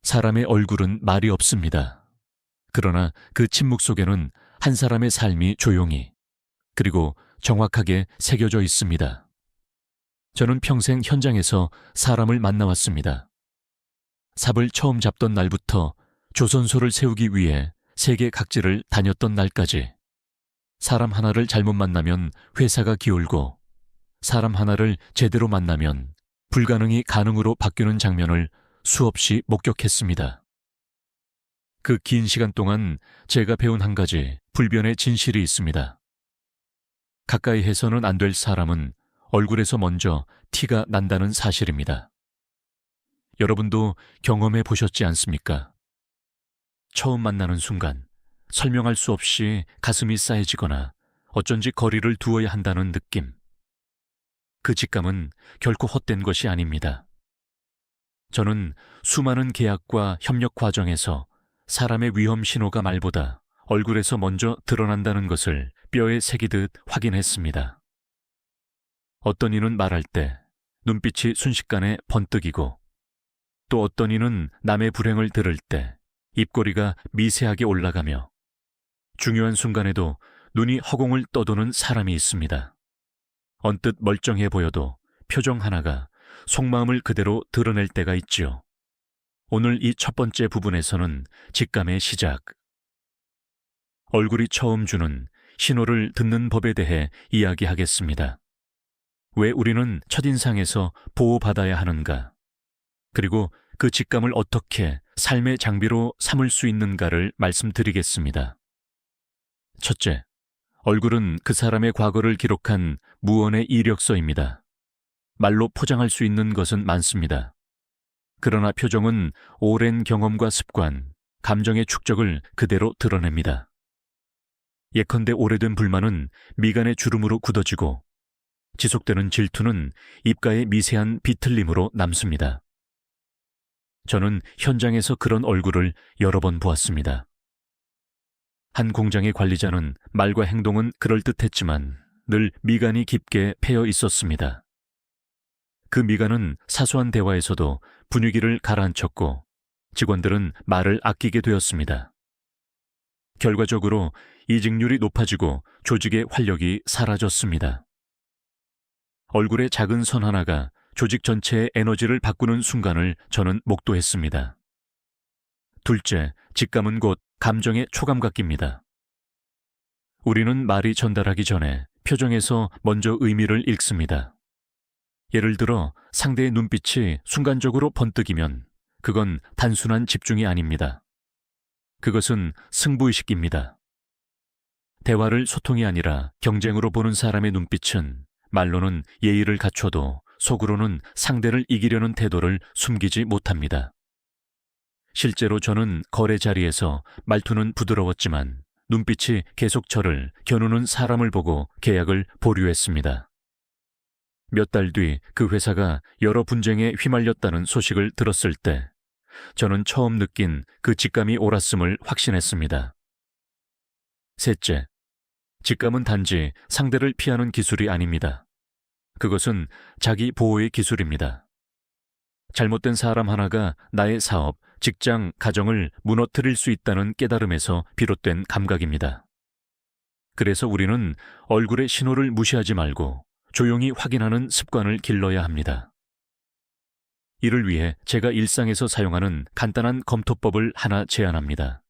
사람의 얼굴은 말이 없습니다. 그러나 그 침묵 속에는 한 사람의 삶이 조용히 그리고 정확하게 새겨져 있습니다. 저는 평생 현장에서 사람을 만나왔습니다. 삽을 처음 잡던 날부터 조선소를 세우기 위해 세계 각지를 다녔던 날까지 사람 하나를 잘못 만나면 회사가 기울고 사람 하나를 제대로 만나면 불가능이 가능으로 바뀌는 장면을 수없이 목격했습니다. 그 긴 시간 동안 제가 배운 한 가지 불변의 진실이 있습니다. 가까이 해서는 안 될 사람은 얼굴에서 먼저 티가 난다는 사실입니다. 여러분도 경험해 보셨지 않습니까? 처음 만나는 순간 설명할 수 없이 가슴이 싸해지거나 어쩐지 거리를 두어야 한다는 느낌. 그 직감은 결코 헛된 것이 아닙니다. 저는 수많은 계약과 협력 과정에서 사람의 위험 신호가 말보다 얼굴에서 먼저 드러난다는 것을 뼈에 새기듯 확인했습니다. 어떤 이는 말할 때 눈빛이 순식간에 번뜩이고 또 어떤 이는 남의 불행을 들을 때 입꼬리가 미세하게 올라가며 중요한 순간에도 눈이 허공을 떠도는 사람이 있습니다. 언뜻 멀쩡해 보여도 표정 하나가 속마음을 그대로 드러낼 때가 있지요. 오늘 이 첫 번째 부분에서는 직감의 시작, 얼굴이 처음 주는 신호를 듣는 법에 대해 이야기하겠습니다. 왜 우리는 첫인상에서 보호받아야 하는가? 그리고 그 직감을 어떻게 삶의 장비로 삼을 수 있는가를 말씀드리겠습니다. 첫째, 얼굴은 그 사람의 과거를 기록한 무언의 이력서입니다. 말로 포장할 수 있는 것은 많습니다. 그러나 표정은 오랜 경험과 습관, 감정의 축적을 그대로 드러냅니다. 예컨대 오래된 불만은 미간의 주름으로 굳어지고 지속되는 질투는 입가의 미세한 비틀림으로 남습니다. 저는 현장에서 그런 얼굴을 여러 번 보았습니다. 한 공장의 관리자는 말과 행동은 그럴듯했지만 늘 미간이 깊게 패여 있었습니다. 그 미간은 사소한 대화에서도 분위기를 가라앉혔고 직원들은 말을 아끼게 되었습니다. 결과적으로 이직률이 높아지고 조직의 활력이 사라졌습니다. 얼굴의 작은 선 하나가 조직 전체의 에너지를 바꾸는 순간을 저는 목도했습니다. 둘째, 직감은 곧 감정의 초감각기입니다. 우리는 말이 전달하기 전에 표정에서 먼저 의미를 읽습니다. 예를 들어 상대의 눈빛이 순간적으로 번뜩이면 그건 단순한 집중이 아닙니다. 그것은 승부의식입니다. 대화를 소통이 아니라 경쟁으로 보는 사람의 눈빛은 말로는 예의를 갖춰도 속으로는 상대를 이기려는 태도를 숨기지 못합니다. 실제로 저는 거래 자리에서 말투는 부드러웠지만 눈빛이 계속 저를 겨누는 사람을 보고 계약을 보류했습니다. 몇 달 뒤 그 회사가 여러 분쟁에 휘말렸다는 소식을 들었을 때 저는 처음 느낀 그 직감이 옳았음을 확신했습니다. 셋째, 직감은 단지 상대를 피하는 기술이 아닙니다. 그것은 자기 보호의 기술입니다. 잘못된 사람 하나가 나의 사업, 직장, 가정을 무너뜨릴 수 있다는 깨달음에서 비롯된 감각입니다. 그래서 우리는 얼굴의 신호를 무시하지 말고 조용히 확인하는 습관을 길러야 합니다. 이를 위해 제가 일상에서 사용하는 간단한 검토법을 하나 제안합니다.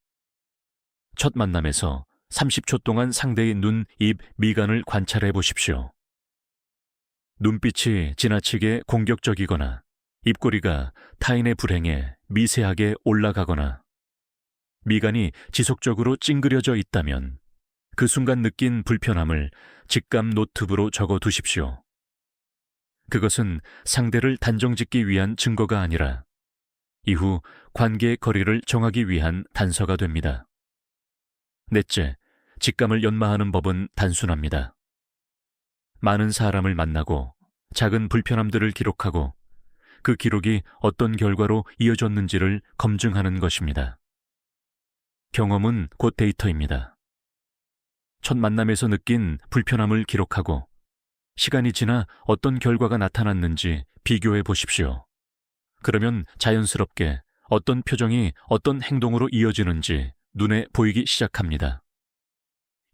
첫 만남에서 30초 동안 상대의 눈, 입, 미간을 관찰해 보십시오. 눈빛이 지나치게 공격적이거나 입꼬리가 타인의 불행에 미세하게 올라가거나 미간이 지속적으로 찡그려져 있다면 그 순간 느낀 불편함을 직감 노트북으로 적어 두십시오. 그것은 상대를 단정짓기 위한 증거가 아니라 이후 관계의 거리를 정하기 위한 단서가 됩니다. 넷째, 직감을 연마하는 법은 단순합니다. 많은 사람을 만나고 작은 불편함들을 기록하고 그 기록이 어떤 결과로 이어졌는지를 검증하는 것입니다. 경험은 곧 데이터입니다. 첫 만남에서 느낀 불편함을 기록하고 시간이 지나 어떤 결과가 나타났는지 비교해 보십시오. 그러면 자연스럽게 어떤 표정이 어떤 행동으로 이어지는지 눈에 보이기 시작합니다.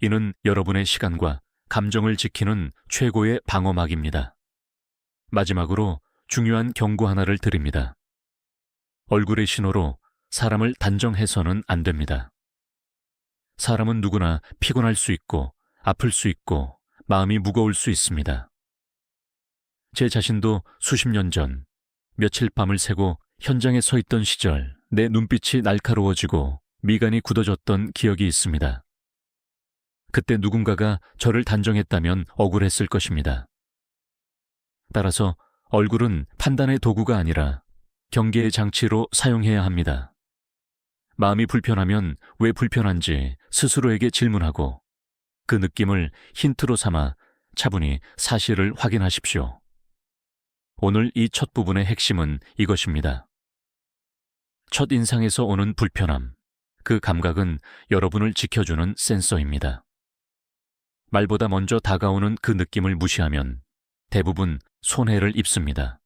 이는 여러분의 시간과 감정을 지키는 최고의 방어막입니다. 마지막으로 중요한 경고 하나를 드립니다. 얼굴의 신호로 사람을 단정해서는 안 됩니다. 사람은 누구나 피곤할 수 있고 아플 수 있고 마음이 무거울 수 있습니다. 제 자신도 수십 년 전 며칠 밤을 새고 현장에 서 있던 시절 내 눈빛이 날카로워지고 미간이 굳어졌던 기억이 있습니다. 그때 누군가가 저를 단정했다면 억울했을 것입니다. 따라서 얼굴은 판단의 도구가 아니라 경계의 장치로 사용해야 합니다. 마음이 불편하면 왜 불편한지 스스로에게 질문하고 그 느낌을 힌트로 삼아 차분히 사실을 확인하십시오. 오늘 이 첫 부분의 핵심은 이것입니다. 첫 인상에서 오는 불편함, 그 감각은 여러분을 지켜주는 센서입니다. 말보다 먼저 다가오는 그 느낌을 무시하면 대부분 손해를 입습니다.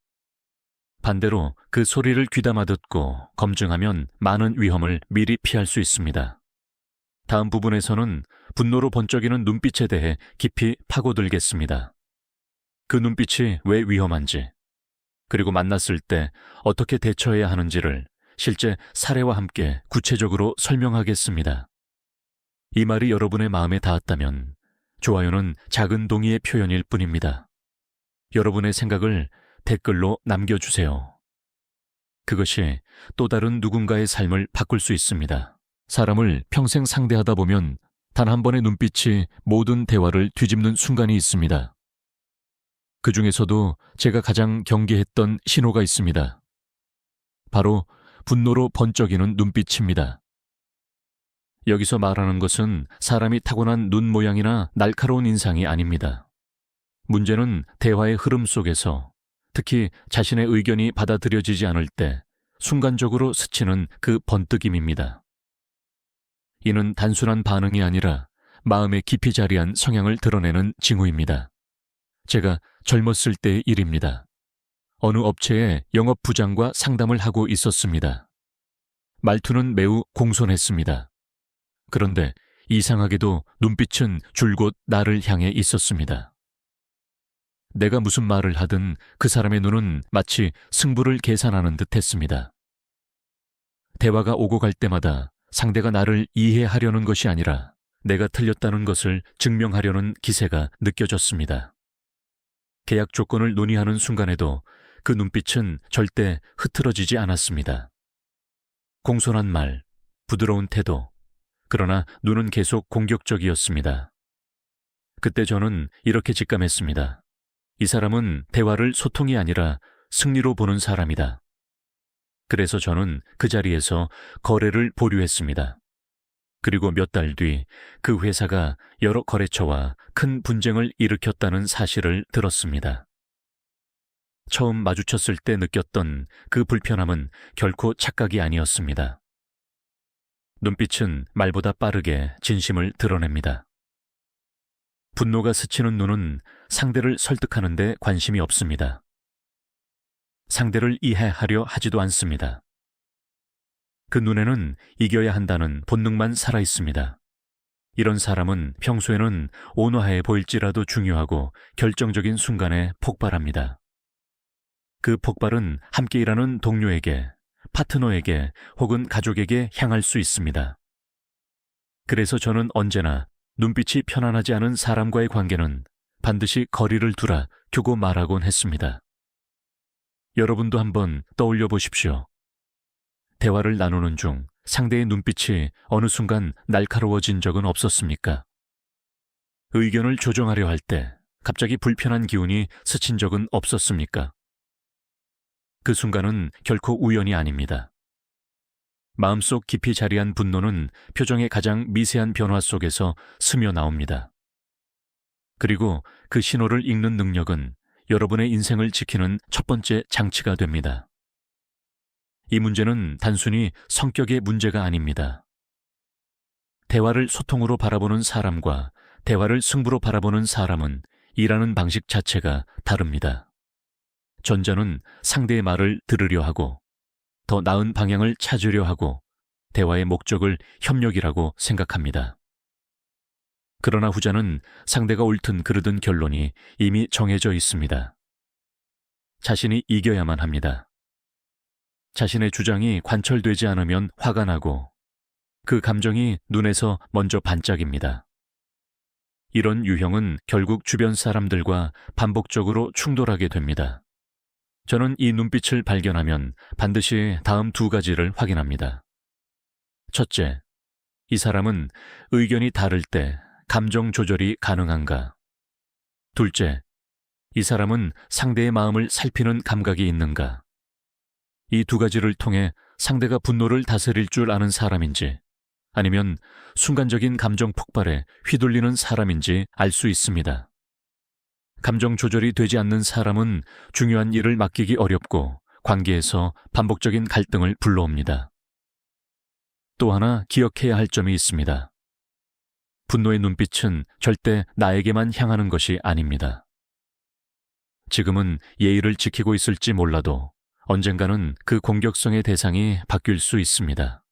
반대로 그 소리를 귀담아 듣고 검증하면 많은 위험을 미리 피할 수 있습니다. 다음 부분에서는 분노로 번쩍이는 눈빛에 대해 깊이 파고들겠습니다. 그 눈빛이 왜 위험한지, 그리고 만났을 때 어떻게 대처해야 하는지를 실제 사례와 함께 구체적으로 설명하겠습니다. 이 말이 여러분의 마음에 닿았다면 좋아요는 작은 동의의 표현일 뿐입니다. 여러분의 생각을 댓글로 남겨주세요. 그것이 또 다른 누군가의 삶을 바꿀 수 있습니다. 사람을 평생 상대하다 보면 단 한 번의 눈빛이 모든 대화를 뒤집는 순간이 있습니다. 그 중에서도 제가 가장 경계했던 신호가 있습니다. 바로 분노로 번쩍이는 눈빛입니다. 여기서 말하는 것은 사람이 타고난 눈 모양이나 날카로운 인상이 아닙니다. 문제는 대화의 흐름 속에서 특히 자신의 의견이 받아들여지지 않을 때 순간적으로 스치는 그 번뜩임입니다. 이는 단순한 반응이 아니라 마음의 깊이 자리한 성향을 드러내는 징후입니다. 제가 젊었을 때의 일입니다. 어느 업체의 영업부장과 상담을 하고 있었습니다. 말투는 매우 공손했습니다. 그런데 이상하게도 눈빛은 줄곧 나를 향해 있었습니다. 내가 무슨 말을 하든 그 사람의 눈은 마치 승부를 계산하는 듯 했습니다. 대화가 오고 갈 때마다 상대가 나를 이해하려는 것이 아니라 내가 틀렸다는 것을 증명하려는 기세가 느껴졌습니다. 계약 조건을 논의하는 순간에도 그 눈빛은 절대 흐트러지지 않았습니다. 공손한 말, 부드러운 태도, 그러나 눈은 계속 공격적이었습니다. 그때 저는 이렇게 직감했습니다. 이 사람은 대화를 소통이 아니라 승리로 보는 사람이다. 그래서 저는 그 자리에서 거래를 보류했습니다. 그리고 몇 달 뒤 그 회사가 여러 거래처와 큰 분쟁을 일으켰다는 사실을 들었습니다. 처음 마주쳤을 때 느꼈던 그 불편함은 결코 착각이 아니었습니다. 눈빛은 말보다 빠르게 진심을 드러냅니다. 분노가 스치는 눈은 상대를 설득하는 데 관심이 없습니다. 상대를 이해하려 하지도 않습니다. 그 눈에는 이겨야 한다는 본능만 살아있습니다. 이런 사람은 평소에는 온화해 보일지라도 중요하고 결정적인 순간에 폭발합니다. 그 폭발은 함께 일하는 동료에게, 파트너에게 혹은 가족에게 향할 수 있습니다. 그래서 저는 언제나 눈빛이 편안하지 않은 사람과의 관계는 반드시 거리를 두라 교고 말하곤 했습니다. 여러분도 한번 떠올려 보십시오. 대화를 나누는 중 상대의 눈빛이 어느 순간 날카로워진 적은 없었습니까? 의견을 조정하려 할 때 갑자기 불편한 기운이 스친 적은 없었습니까? 그 순간은 결코 우연이 아닙니다. 마음속 깊이 자리한 분노는 표정의 가장 미세한 변화 속에서 스며 나옵니다. 그리고 그 신호를 읽는 능력은 여러분의 인생을 지키는 첫 번째 장치가 됩니다. 이 문제는 단순히 성격의 문제가 아닙니다. 대화를 소통으로 바라보는 사람과 대화를 승부로 바라보는 사람은 일하는 방식 자체가 다릅니다. 전자는 상대의 말을 들으려 하고 더 나은 방향을 찾으려 하고 대화의 목적을 협력이라고 생각합니다. 그러나 후자는 상대가 옳든 그르든 결론이 이미 정해져 있습니다. 자신이 이겨야만 합니다. 자신의 주장이 관철되지 않으면 화가 나고 그 감정이 눈에서 먼저 반짝입니다. 이런 유형은 결국 주변 사람들과 반복적으로 충돌하게 됩니다. 저는 이 눈빛을 발견하면 반드시 다음 두 가지를 확인합니다. 첫째, 이 사람은 의견이 다를 때 감정 조절이 가능한가? 둘째, 이 사람은 상대의 마음을 살피는 감각이 있는가? 이 두 가지를 통해 상대가 분노를 다스릴 줄 아는 사람인지 아니면 순간적인 감정 폭발에 휘둘리는 사람인지 알 수 있습니다. 감정 조절이 되지 않는 사람은 중요한 일을 맡기기 어렵고 관계에서 반복적인 갈등을 불러옵니다. 또 하나 기억해야 할 점이 있습니다. 분노의 눈빛은 절대 나에게만 향하는 것이 아닙니다. 지금은 예의를 지키고 있을지 몰라도 언젠가는 그 공격성의 대상이 바뀔 수 있습니다.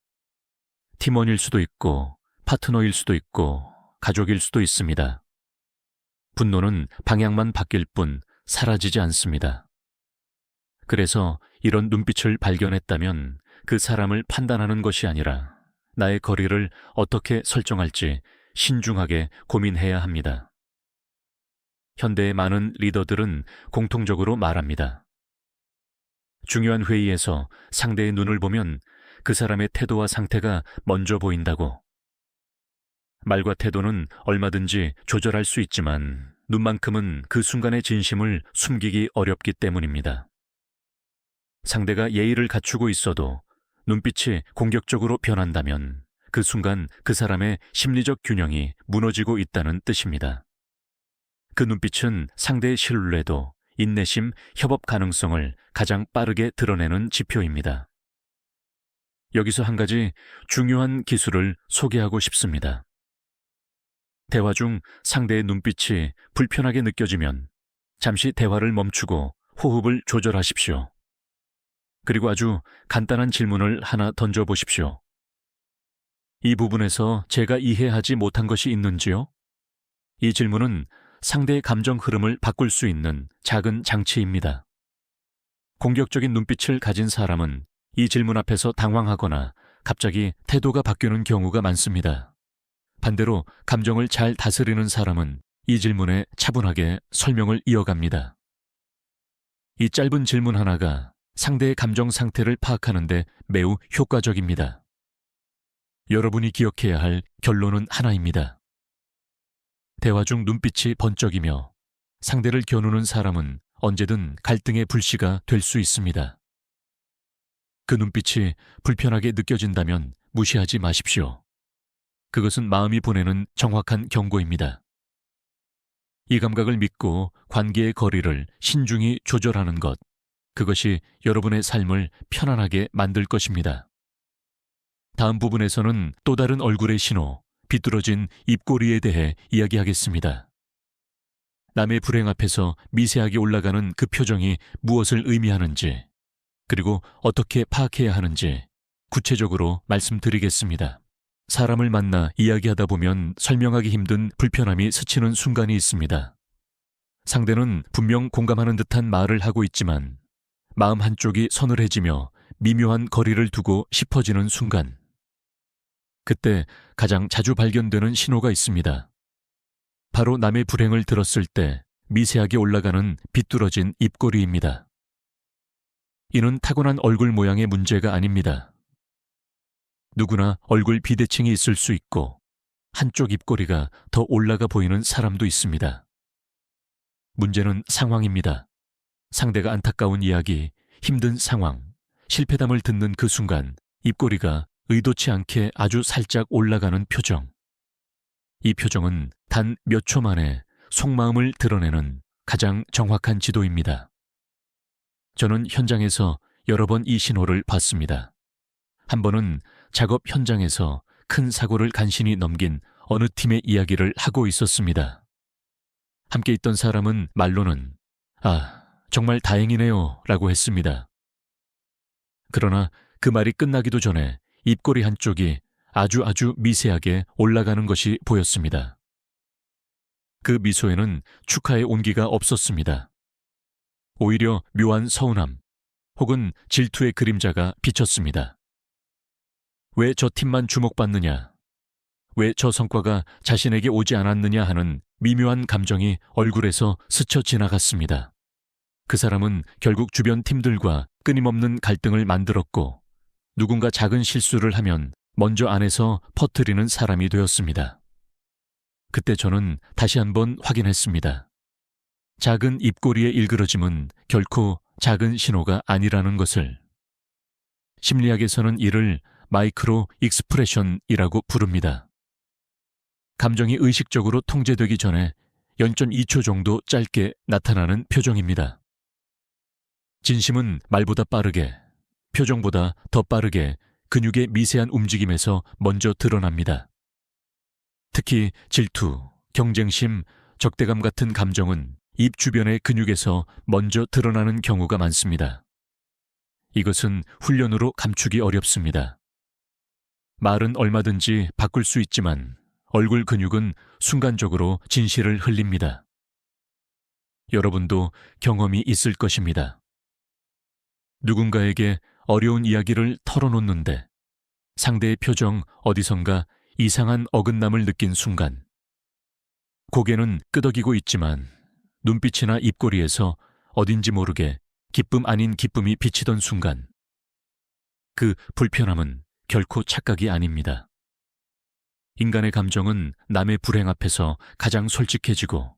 팀원일 수도 있고 파트너일 수도 있고 가족일 수도 있습니다. 분노는 방향만 바뀔 뿐 사라지지 않습니다. 그래서 이런 눈빛을 발견했다면 그 사람을 판단하는 것이 아니라 나의 거리를 어떻게 설정할지 신중하게 고민해야 합니다. 현대의 많은 리더들은 공통적으로 말합니다. 중요한 회의에서 상대의 눈을 보면 그 사람의 태도와 상태가 먼저 보인다고. 말과 태도는 얼마든지 조절할 수 있지만 눈만큼은 그 순간의 진심을 숨기기 어렵기 때문입니다. 상대가 예의를 갖추고 있어도 눈빛이 공격적으로 변한다면 그 순간 그 사람의 심리적 균형이 무너지고 있다는 뜻입니다. 그 눈빛은 상대의 신뢰도, 인내심, 협업 가능성을 가장 빠르게 드러내는 지표입니다. 여기서 한 가지 중요한 기술을 소개하고 싶습니다. 대화 중 상대의 눈빛이 불편하게 느껴지면 잠시 대화를 멈추고 호흡을 조절하십시오. 그리고 아주 간단한 질문을 하나 던져보십시오. 이 부분에서 제가 이해하지 못한 것이 있는지요? 이 질문은 상대의 감정 흐름을 바꿀 수 있는 작은 장치입니다. 공격적인 눈빛을 가진 사람은 이 질문 앞에서 당황하거나 갑자기 태도가 바뀌는 경우가 많습니다. 반대로 감정을 잘 다스리는 사람은 이 질문에 차분하게 설명을 이어갑니다. 이 짧은 질문 하나가 상대의 감정 상태를 파악하는 데 매우 효과적입니다. 여러분이 기억해야 할 결론은 하나입니다. 대화 중 눈빛이 번쩍이며 상대를 겨누는 사람은 언제든 갈등의 불씨가 될 수 있습니다. 그 눈빛이 불편하게 느껴진다면 무시하지 마십시오. 그것은 마음이 보내는 정확한 경고입니다. 이 감각을 믿고 관계의 거리를 신중히 조절하는 것, 그것이 여러분의 삶을 편안하게 만들 것입니다. 다음 부분에서는 또 다른 얼굴의 신호, 비뚤어진 입꼬리에 대해 이야기하겠습니다. 남의 불행 앞에서 미세하게 올라가는 그 표정이 무엇을 의미하는지, 그리고 어떻게 파악해야 하는지 구체적으로 말씀드리겠습니다. 사람을 만나 이야기하다 보면 설명하기 힘든 불편함이 스치는 순간이 있습니다. 상대는 분명 공감하는 듯한 말을 하고 있지만 마음 한쪽이 서늘해지며 미묘한 거리를 두고 싶어지는 순간, 그때 가장 자주 발견되는 신호가 있습니다. 바로 남의 불행을 들었을 때 미세하게 올라가는 비뚤어진 입꼬리입니다. 이는 타고난 얼굴 모양의 문제가 아닙니다. 누구나 얼굴 비대칭이 있을 수 있고 한쪽 입꼬리가 더 올라가 보이는 사람도 있습니다. 문제는 상황입니다. 상대가 안타까운 이야기, 힘든 상황, 실패담을 듣는 그 순간 입꼬리가 의도치 않게 아주 살짝 올라가는 표정. 이 표정은 단 몇 초 만에 속마음을 드러내는 가장 정확한 지도입니다. 저는 현장에서 여러 번 이 신호를 봤습니다. 한 번은 작업 현장에서 큰 사고를 간신히 넘긴 어느 팀의 이야기를 하고 있었습니다. 함께 있던 사람은 말로는 "아, 정말 다행이네요 라고 했습니다. 그러나 그 말이 끝나기도 전에 입꼬리 한쪽이 아주 미세하게 올라가는 것이 보였습니다. 그 미소에는 축하의 온기가 없었습니다. 오히려 묘한 서운함 혹은 질투의 그림자가 비쳤습니다. 왜 저 팀만 주목받느냐? 왜 저 성과가 자신에게 오지 않았느냐 하는 미묘한 감정이 얼굴에서 스쳐 지나갔습니다. 그 사람은 결국 주변 팀들과 끊임없는 갈등을 만들었고 누군가 작은 실수를 하면 먼저 안에서 퍼뜨리는 사람이 되었습니다. 그때 저는 다시 한번 확인했습니다. 작은 입꼬리의 일그러짐은 결코 작은 신호가 아니라는 것을. 심리학에서는 이를 마이크로 익스프레션이라고 부릅니다. 감정이 의식적으로 통제되기 전에 0.2초 정도 짧게 나타나는 표정입니다. 진심은 말보다 빠르게, 표정보다 더 빠르게 근육의 미세한 움직임에서 먼저 드러납니다. 특히 질투, 경쟁심, 적대감 같은 감정은 입 주변의 근육에서 먼저 드러나는 경우가 많습니다. 이것은 훈련으로 감추기 어렵습니다. 말은 얼마든지 바꿀 수 있지만 얼굴 근육은 순간적으로 진실을 흘립니다. 여러분도 경험이 있을 것입니다. 누군가에게 어려운 이야기를 털어놓는데 상대의 표정 어디선가 이상한 어긋남을 느낀 순간, 고개는 끄덕이고 있지만 눈빛이나 입꼬리에서 어딘지 모르게 기쁨 아닌 기쁨이 비치던 순간, 그 불편함은 결코 착각이 아닙니다. 인간의 감정은 남의 불행 앞에서 가장 솔직해지고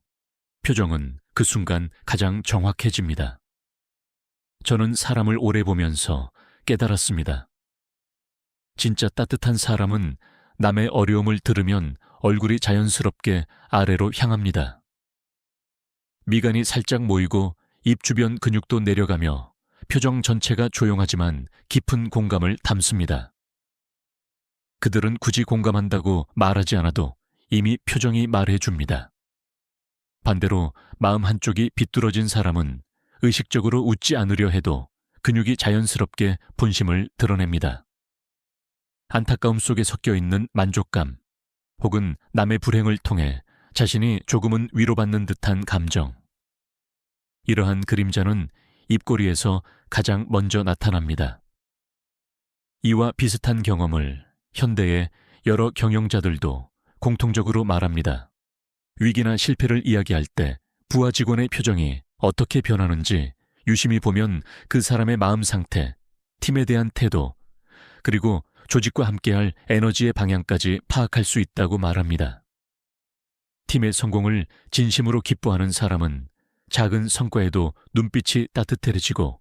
표정은 그 순간 가장 정확해집니다. 저는 사람을 오래 보면서 깨달았습니다. 진짜 따뜻한 사람은 남의 어려움을 들으면 얼굴이 자연스럽게 아래로 향합니다. 미간이 살짝 모이고 입 주변 근육도 내려가며 표정 전체가 조용하지만 깊은 공감을 담습니다. 그들은 굳이 공감한다고 말하지 않아도 이미 표정이 말해줍니다. 반대로 마음 한쪽이 비뚤어진 사람은 의식적으로 웃지 않으려 해도 근육이 자연스럽게 본심을 드러냅니다. 안타까움 속에 섞여 있는 만족감, 혹은 남의 불행을 통해 자신이 조금은 위로받는 듯한 감정. 이러한 그림자는 입꼬리에서 가장 먼저 나타납니다. 이와 비슷한 경험을 현대의 여러 경영자들도 공통적으로 말합니다. 위기나 실패를 이야기할 때 부하 직원의 표정이 어떻게 변하는지 유심히 보면 그 사람의 마음 상태, 팀에 대한 태도, 그리고 조직과 함께할 에너지의 방향까지 파악할 수 있다고 말합니다. 팀의 성공을 진심으로 기뻐하는 사람은 작은 성과에도 눈빛이 따뜻해지고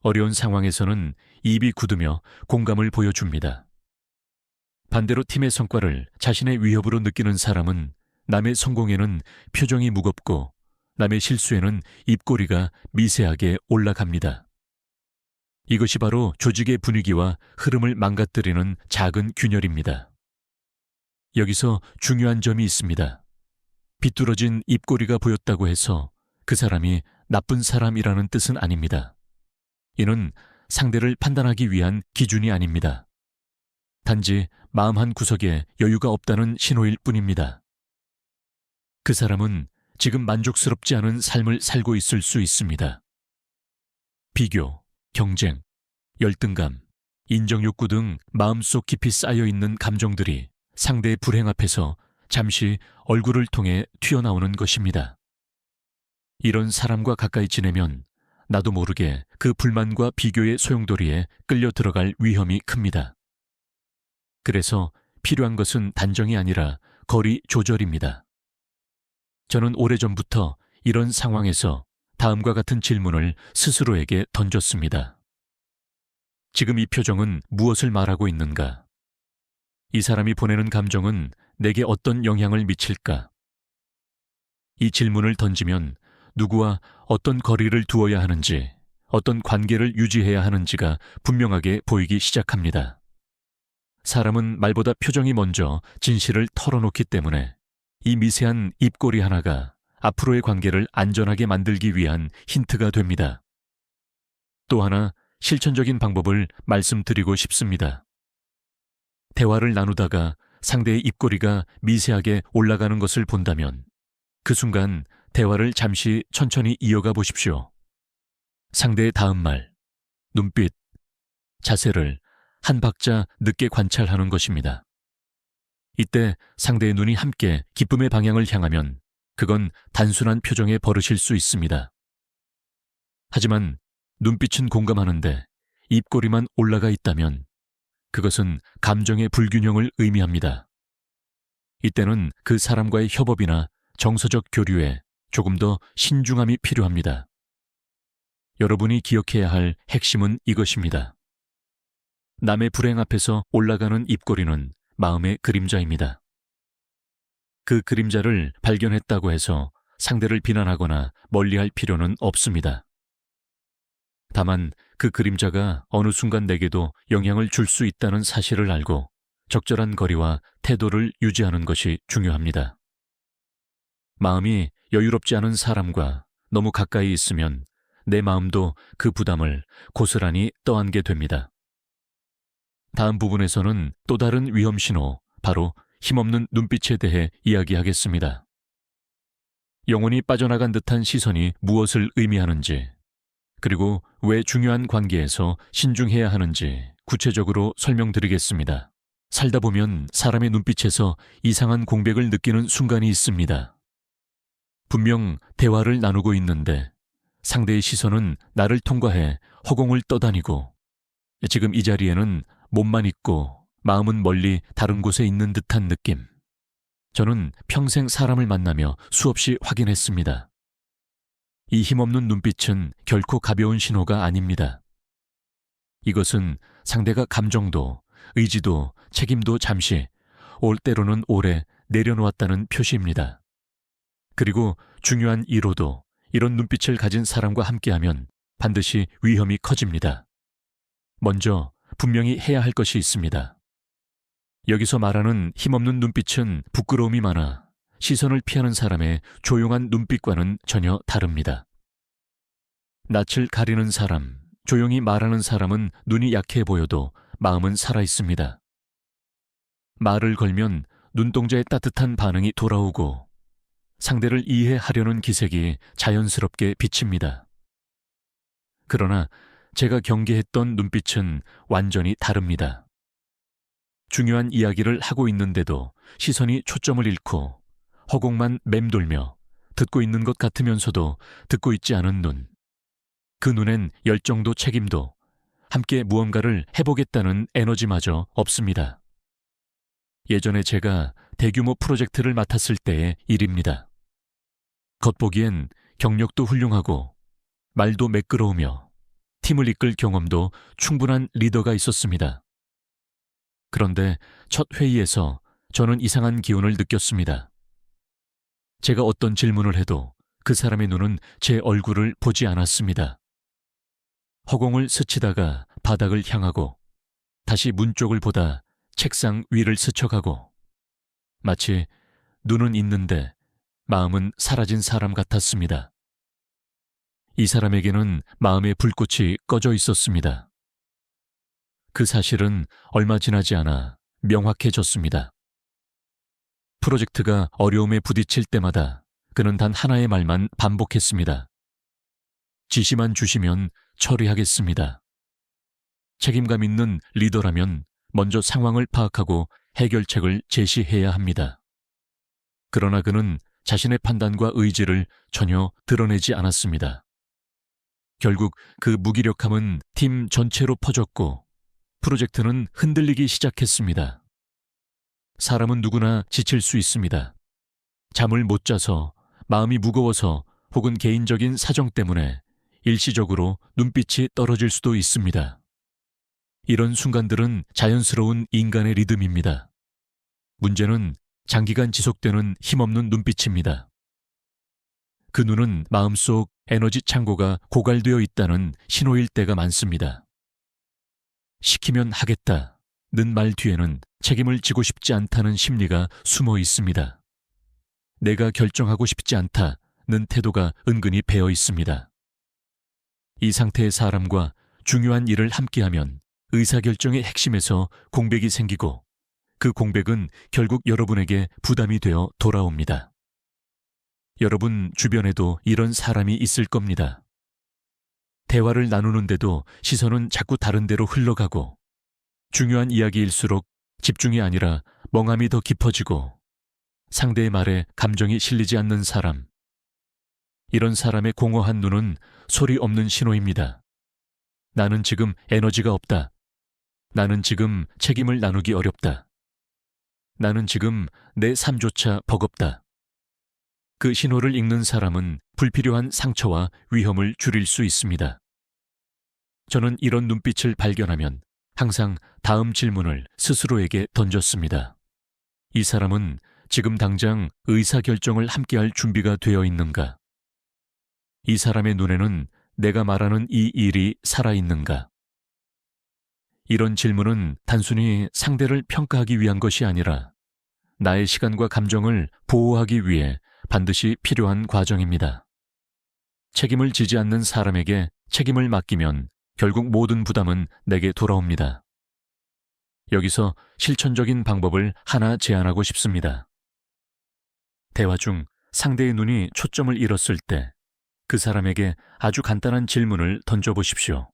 어려운 상황에서는 입이 굳으며 공감을 보여줍니다. 반대로 팀의 성과를 자신의 위협으로 느끼는 사람은 남의 성공에는 표정이 무겁고 남의 실수에는 입꼬리가 미세하게 올라갑니다. 이것이 바로 조직의 분위기와 흐름을 망가뜨리는 작은 균열입니다. 여기서 중요한 점이 있습니다. 비뚤어진 입꼬리가 보였다고 해서 그 사람이 나쁜 사람이라는 뜻은 아닙니다. 이는 상대를 판단하기 위한 기준이 아닙니다. 단지 마음 한 구석에 여유가 없다는 신호일 뿐입니다. 그 사람은 지금 만족스럽지 않은 삶을 살고 있을 수 있습니다. 비교, 경쟁, 열등감, 인정욕구 등 마음속 깊이 쌓여있는 감정들이 상대의 불행 앞에서 잠시 얼굴을 통해 튀어나오는 것입니다. 이런 사람과 가까이 지내면 나도 모르게 그 불만과 비교의 소용돌이에 끌려 들어갈 위험이 큽니다. 그래서 필요한 것은 단정이 아니라 거리 조절입니다. 저는 오래전부터 이런 상황에서 다음과 같은 질문을 스스로에게 던졌습니다. 지금 이 표정은 무엇을 말하고 있는가? 이 사람이 보내는 감정은 내게 어떤 영향을 미칠까? 이 질문을 던지면 누구와 어떤 거리를 두어야 하는지, 어떤 관계를 유지해야 하는지가 분명하게 보이기 시작합니다. 사람은 말보다 표정이 먼저 진실을 털어놓기 때문에 이 미세한 입꼬리 하나가 앞으로의 관계를 안전하게 만들기 위한 힌트가 됩니다. 또 하나, 실천적인 방법을 말씀드리고 싶습니다. 대화를 나누다가 상대의 입꼬리가 미세하게 올라가는 것을 본다면 그 순간 대화를 잠시 천천히 이어가 보십시오. 상대의 다음 말, 눈빛, 자세를 한 박자 늦게 관찰하는 것입니다. 이때 상대의 눈이 함께 기쁨의 방향을 향하면 그건 단순한 표정의 버릇일 수 있습니다. 하지만 눈빛은 공감하는데 입꼬리만 올라가 있다면 그것은 감정의 불균형을 의미합니다. 이때는 그 사람과의 협업이나 정서적 교류에 조금 더 신중함이 필요합니다. 여러분이 기억해야 할 핵심은 이것입니다. 남의 불행 앞에서 올라가는 입꼬리는 마음의 그림자입니다. 그 그림자를 발견했다고 해서 상대를 비난하거나 멀리할 필요는 없습니다. 다만 그 그림자가 어느 순간 내게도 영향을 줄 수 있다는 사실을 알고 적절한 거리와 태도를 유지하는 것이 중요합니다. 마음이 여유롭지 않은 사람과 너무 가까이 있으면 내 마음도 그 부담을 고스란히 떠안게 됩니다. 다음 부분에서는 또 다른 위험 신호, 바로 힘없는 눈빛에 대해 이야기하겠습니다. 영혼이 빠져나간 듯한 시선이 무엇을 의미하는지, 그리고 왜 중요한 관계에서 신중해야 하는지 구체적으로 설명드리겠습니다. 살다 보면 사람의 눈빛에서 이상한 공백을 느끼는 순간이 있습니다. 분명 대화를 나누고 있는데 상대의 시선은 나를 통과해 허공을 떠다니고 지금 이 자리에는 몸만 있고 마음은 멀리 다른 곳에 있는 듯한 느낌. 저는 평생 사람을 만나며 수없이 확인했습니다. 이 힘없는 눈빛은 결코 가벼운 신호가 아닙니다. 이것은 상대가 감정도, 의지도, 책임도 잠시, 올 때로는 오래 내려놓았다는 표시입니다. 그리고 중요한 이로도 이런 눈빛을 가진 사람과 함께하면 반드시 위험이 커집니다. 먼저 분명히 해야 할 것이 있습니다. 여기서 말하는 힘없는 눈빛은 부끄러움이 많아 시선을 피하는 사람의 조용한 눈빛과는 전혀 다릅니다. 낯을 가리는 사람, 조용히 말하는 사람은 눈이 약해 보여도 마음은 살아있습니다. 말을 걸면 눈동자의 따뜻한 반응이 돌아오고 상대를 이해하려는 기색이 자연스럽게 비칩니다. 그러나 제가 경계했던 눈빛은 완전히 다릅니다. 중요한 이야기를 하고 있는데도 시선이 초점을 잃고 허공만 맴돌며 듣고 있는 것 같으면서도 듣고 있지 않은 눈. 그 눈엔 열정도 책임도 함께 무언가를 해보겠다는 에너지마저 없습니다. 예전에 제가 대규모 프로젝트를 맡았을 때의 일입니다. 겉보기엔 경력도 훌륭하고 말도 매끄러우며 팀을 이끌 경험도 충분한 리더가 있었습니다. 그런데 첫 회의에서 저는 이상한 기운을 느꼈습니다. 제가 어떤 질문을 해도 그 사람의 눈은 제 얼굴을 보지 않았습니다. 허공을 스치다가 바닥을 향하고 다시 문 쪽을 보다 책상 위를 스쳐가고 마치 눈은 있는데 마음은 사라진 사람 같았습니다. 이 사람에게는 마음의 불꽃이 꺼져 있었습니다. 그 사실은 얼마 지나지 않아 명확해졌습니다. 프로젝트가 어려움에 부딪힐 때마다 그는 단 하나의 말만 반복했습니다. 지시만 주시면 처리하겠습니다. 책임감 있는 리더라면 먼저 상황을 파악하고 해결책을 제시해야 합니다. 그러나 그는 자신의 판단과 의지를 전혀 드러내지 않았습니다. 결국 그 무기력함은 팀 전체로 퍼졌고 프로젝트는 흔들리기 시작했습니다. 사람은 누구나 지칠 수 있습니다. 잠을 못 자서, 마음이 무거워서 혹은 개인적인 사정 때문에 일시적으로 눈빛이 떨어질 수도 있습니다. 이런 순간들은 자연스러운 인간의 리듬입니다. 문제는 장기간 지속되는 힘없는 눈빛입니다. 그 눈은 마음속 에너지 창고가 고갈되어 있다는 신호일 때가 많습니다. 시키면 하겠다는 말 뒤에는 책임을 지고 싶지 않다는 심리가 숨어 있습니다. 내가 결정하고 싶지 않다는 태도가 은근히 배어 있습니다. 이 상태의 사람과 중요한 일을 함께하면 의사결정의 핵심에서 공백이 생기고 그 공백은 결국 여러분에게 부담이 되어 돌아옵니다. 여러분 주변에도 이런 사람이 있을 겁니다. 대화를 나누는데도 시선은 자꾸 다른 데로 흘러가고 중요한 이야기일수록 집중이 아니라 멍함이 더 깊어지고 상대의 말에 감정이 실리지 않는 사람. 이런 사람의 공허한 눈은 소리 없는 신호입니다. 나는 지금 에너지가 없다. 나는 지금 책임을 나누기 어렵다. 나는 지금 내 삶조차 버겁다. 그 신호를 읽는 사람은 불필요한 상처와 위험을 줄일 수 있습니다. 저는 이런 눈빛을 발견하면 항상 다음 질문을 스스로에게 던졌습니다. 이 사람은 지금 당장 의사결정을 함께할 준비가 되어 있는가? 이 사람의 눈에는 내가 말하는 이 일이 살아있는가? 이런 질문은 단순히 상대를 평가하기 위한 것이 아니라 나의 시간과 감정을 보호하기 위해 반드시 필요한 과정입니다. 책임을 지지 않는 사람에게 책임을 맡기면 결국 모든 부담은 내게 돌아옵니다. 여기서 실천적인 방법을 하나 제안하고 싶습니다. 대화 중 상대의 눈이 초점을 잃었을 때 그 사람에게 아주 간단한 질문을 던져보십시오.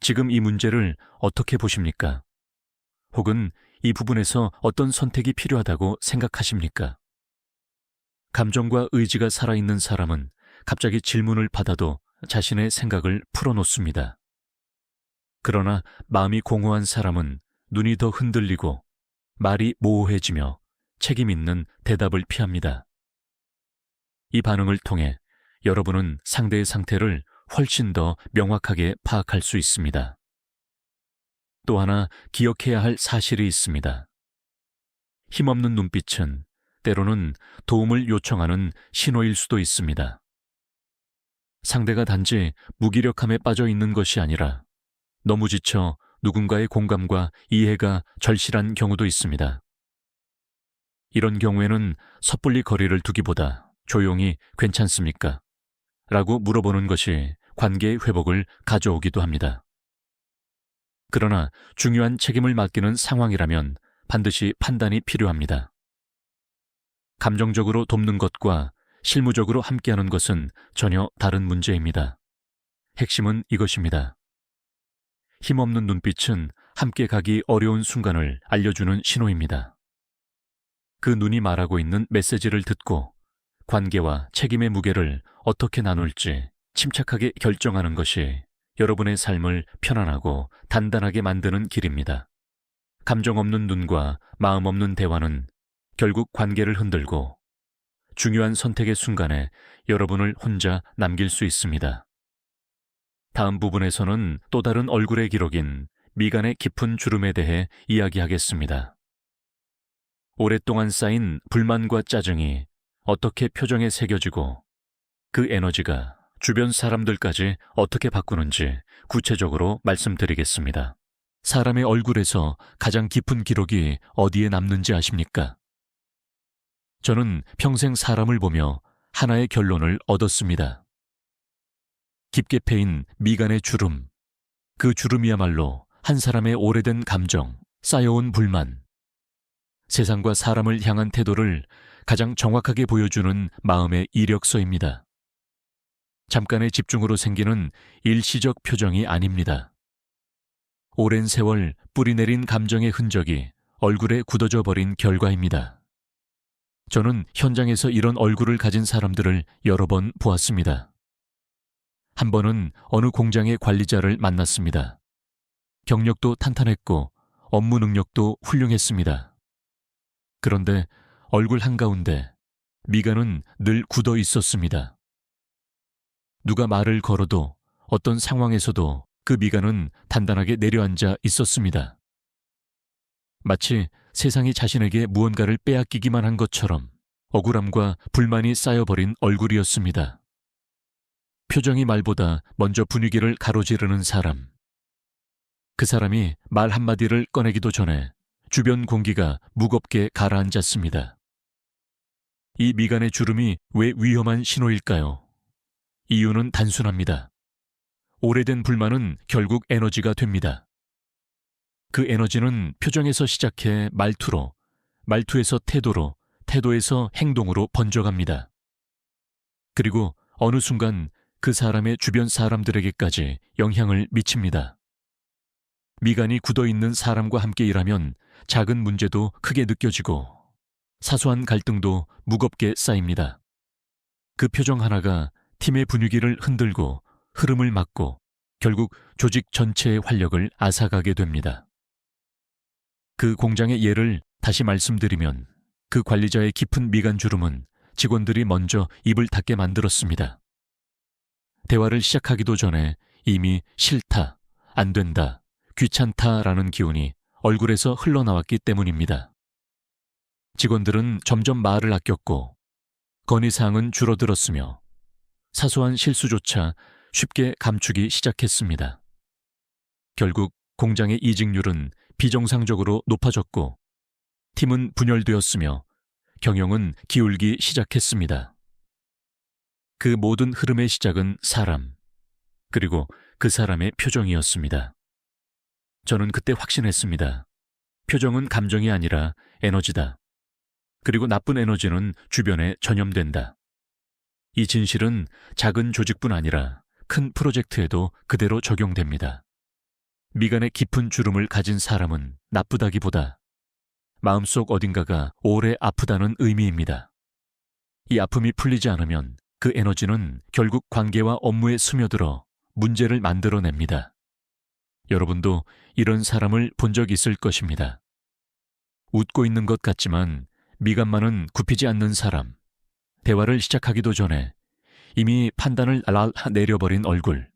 지금 이 문제를 어떻게 보십니까? 혹은 이 부분에서 어떤 선택이 필요하다고 생각하십니까? 감정과 의지가 살아있는 사람은 갑자기 질문을 받아도 자신의 생각을 풀어놓습니다. 그러나 마음이 공허한 사람은 눈이 더 흔들리고 말이 모호해지며 책임 있는 대답을 피합니다. 이 반응을 통해 여러분은 상대의 상태를 훨씬 더 명확하게 파악할 수 있습니다. 또 하나 기억해야 할 사실이 있습니다. 힘없는 눈빛은 때로는 도움을 요청하는 신호일 수도 있습니다. 상대가 단지 무기력함에 빠져 있는 것이 아니라 너무 지쳐 누군가의 공감과 이해가 절실한 경우도 있습니다. 이런 경우에는 섣불리 거리를 두기보다 조용히 괜찮습니까? 라고 물어보는 것이 관계의 회복을 가져오기도 합니다. 그러나 중요한 책임을 맡기는 상황이라면 반드시 판단이 필요합니다. 감정적으로 돕는 것과 실무적으로 함께하는 것은 전혀 다른 문제입니다. 핵심은 이것입니다. 힘없는 눈빛은 함께 가기 어려운 순간을 알려주는 신호입니다. 그 눈이 말하고 있는 메시지를 듣고 관계와 책임의 무게를 어떻게 나눌지 침착하게 결정하는 것이 여러분의 삶을 편안하고 단단하게 만드는 길입니다. 감정 없는 눈과 마음 없는 대화는 결국 관계를 흔들고 중요한 선택의 순간에 여러분을 혼자 남길 수 있습니다. 다음 부분에서는 또 다른 얼굴의 기록인 미간의 깊은 주름에 대해 이야기하겠습니다. 오랫동안 쌓인 불만과 짜증이 어떻게 표정에 새겨지고 그 에너지가 주변 사람들까지 어떻게 바꾸는지 구체적으로 말씀드리겠습니다. 사람의 얼굴에서 가장 깊은 기록이 어디에 남는지 아십니까? 저는 평생 사람을 보며 하나의 결론을 얻었습니다. 깊게 패인 미간의 주름, 그 주름이야말로 한 사람의 오래된 감정, 쌓여온 불만, 세상과 사람을 향한 태도를 가장 정확하게 보여주는 마음의 이력서입니다. 잠깐의 집중으로 생기는 일시적 표정이 아닙니다. 오랜 세월 뿌리내린 감정의 흔적이 얼굴에 굳어져 버린 결과입니다. 저는 현장에서 이런 얼굴을 가진 사람들을 여러 번 보았습니다. 한 번은 어느 공장의 관리자를 만났습니다. 경력도 탄탄했고 업무 능력도 훌륭했습니다. 그런데 얼굴 한가운데 미간은 늘 굳어 있었습니다. 누가 말을 걸어도 어떤 상황에서도 그 미간은 단단하게 내려앉아 있었습니다. 마치 세상이 자신에게 무언가를 빼앗기기만 한 것처럼 억울함과 불만이 쌓여버린 얼굴이었습니다. 표정이 말보다 먼저 분위기를 가로지르는 사람. 그 사람이 말 한마디를 꺼내기도 전에 주변 공기가 무겁게 가라앉았습니다. 이 미간의 주름이 왜 위험한 신호일까요? 이유는 단순합니다. 오래된 불만은 결국 에너지가 됩니다. 그 에너지는 표정에서 시작해 말투로, 말투에서 태도로, 태도에서 행동으로 번져갑니다. 그리고 어느 순간 그 사람의 주변 사람들에게까지 영향을 미칩니다. 미간이 굳어있는 사람과 함께 일하면 작은 문제도 크게 느껴지고 사소한 갈등도 무겁게 쌓입니다. 그 표정 하나가 팀의 분위기를 흔들고 흐름을 막고 결국 조직 전체의 활력을 앗아가게 됩니다. 그 공장의 예를 다시 말씀드리면 그 관리자의 깊은 미간 주름은 직원들이 먼저 입을 닫게 만들었습니다. 대화를 시작하기도 전에 이미 싫다, 안 된다, 귀찮다라는 기운이 얼굴에서 흘러나왔기 때문입니다. 직원들은 점점 말을 아꼈고 건의사항은 줄어들었으며 사소한 실수조차 쉽게 감추기 시작했습니다. 결국 공장의 이직률은 비정상적으로 높아졌고 팀은 분열되었으며 경영은 기울기 시작했습니다. 그 모든 흐름의 시작은 사람, 그리고 그 사람의 표정이었습니다. 저는 그때 확신했습니다. 표정은 감정이 아니라 에너지다. 그리고 나쁜 에너지는 주변에 전염된다. 이 진실은 작은 조직뿐 아니라 큰 프로젝트에도 그대로 적용됩니다. 미간의 깊은 주름을 가진 사람은 나쁘다기보다 마음속 어딘가가 오래 아프다는 의미입니다. 이 아픔이 풀리지 않으면 그 에너지는 결국 관계와 업무에 스며들어 문제를 만들어냅니다. 여러분도 이런 사람을 본 적 있을 것입니다. 웃고 있는 것 같지만 미간만은 굽히지 않는 사람, 대화를 시작하기도 전에 이미 판단을 내려버린 얼굴,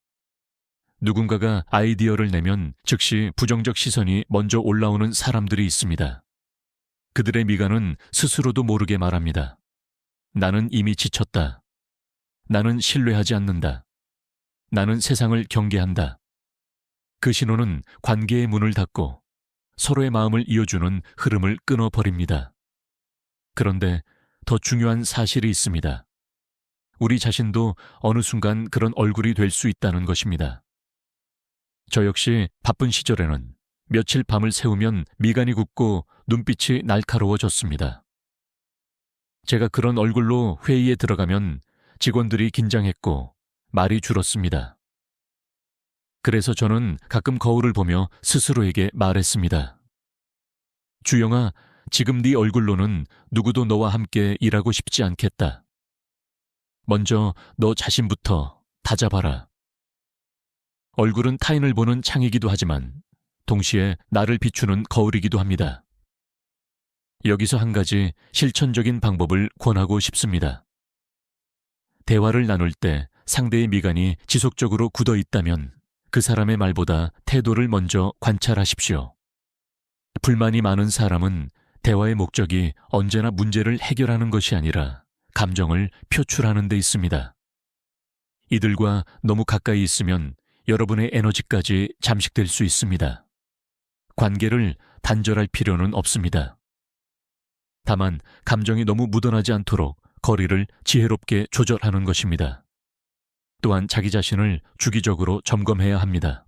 누군가가 아이디어를 내면 즉시 부정적 시선이 먼저 올라오는 사람들이 있습니다. 그들의 미간은 스스로도 모르게 말합니다. 나는 이미 지쳤다. 나는 신뢰하지 않는다. 나는 세상을 경계한다. 그 신호는 관계의 문을 닫고 서로의 마음을 이어주는 흐름을 끊어버립니다. 그런데 더 중요한 사실이 있습니다. 우리 자신도 어느 순간 그런 얼굴이 될 수 있다는 것입니다. 저 역시 바쁜 시절에는 며칠 밤을 새우면 미간이 굳고 눈빛이 날카로워졌습니다. 제가 그런 얼굴로 회의에 들어가면 직원들이 긴장했고 말이 줄었습니다. 그래서 저는 가끔 거울을 보며 스스로에게 말했습니다. 주영아, 지금 네 얼굴로는 누구도 너와 함께 일하고 싶지 않겠다. 먼저 너 자신부터 다잡아라. 얼굴은 타인을 보는 창이기도 하지만 동시에 나를 비추는 거울이기도 합니다. 여기서 한 가지 실천적인 방법을 권하고 싶습니다. 대화를 나눌 때 상대의 미간이 지속적으로 굳어 있다면 그 사람의 말보다 태도를 먼저 관찰하십시오. 불만이 많은 사람은 대화의 목적이 언제나 문제를 해결하는 것이 아니라 감정을 표출하는 데 있습니다. 이들과 너무 가까이 있으면 여러분의 에너지까지 잠식될 수 있습니다. 관계를 단절할 필요는 없습니다. 다만 감정이 너무 묻어나지 않도록 거리를 지혜롭게 조절하는 것입니다. 또한 자기 자신을 주기적으로 점검해야 합니다.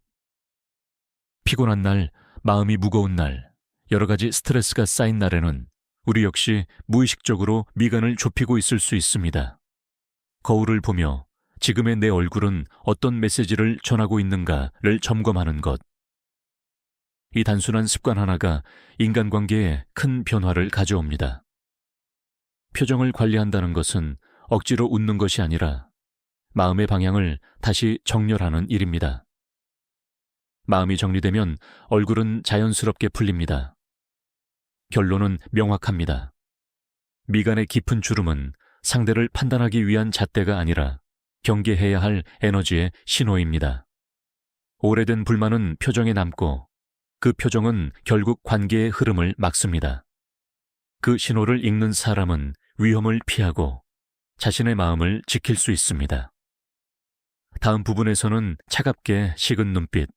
피곤한 날, 마음이 무거운 날, 여러 가지 스트레스가 쌓인 날에는 우리 역시 무의식적으로 미간을 좁히고 있을 수 있습니다. 거울을 보며 지금의 내 얼굴은 어떤 메시지를 전하고 있는가를 점검하는 것. 이 단순한 습관 하나가 인간관계에 큰 변화를 가져옵니다. 표정을 관리한다는 것은 억지로 웃는 것이 아니라 마음의 방향을 다시 정렬하는 일입니다. 마음이 정리되면 얼굴은 자연스럽게 풀립니다. 결론은 명확합니다. 미간의 깊은 주름은 상대를 판단하기 위한 잣대가 아니라 경계해야 할 에너지의 신호입니다. 오래된 불만은 표정에 남고 그 표정은 결국 관계의 흐름을 막습니다. 그 신호를 읽는 사람은 위험을 피하고 자신의 마음을 지킬 수 있습니다. 다음 부분에서는 차갑게 식은 눈빛,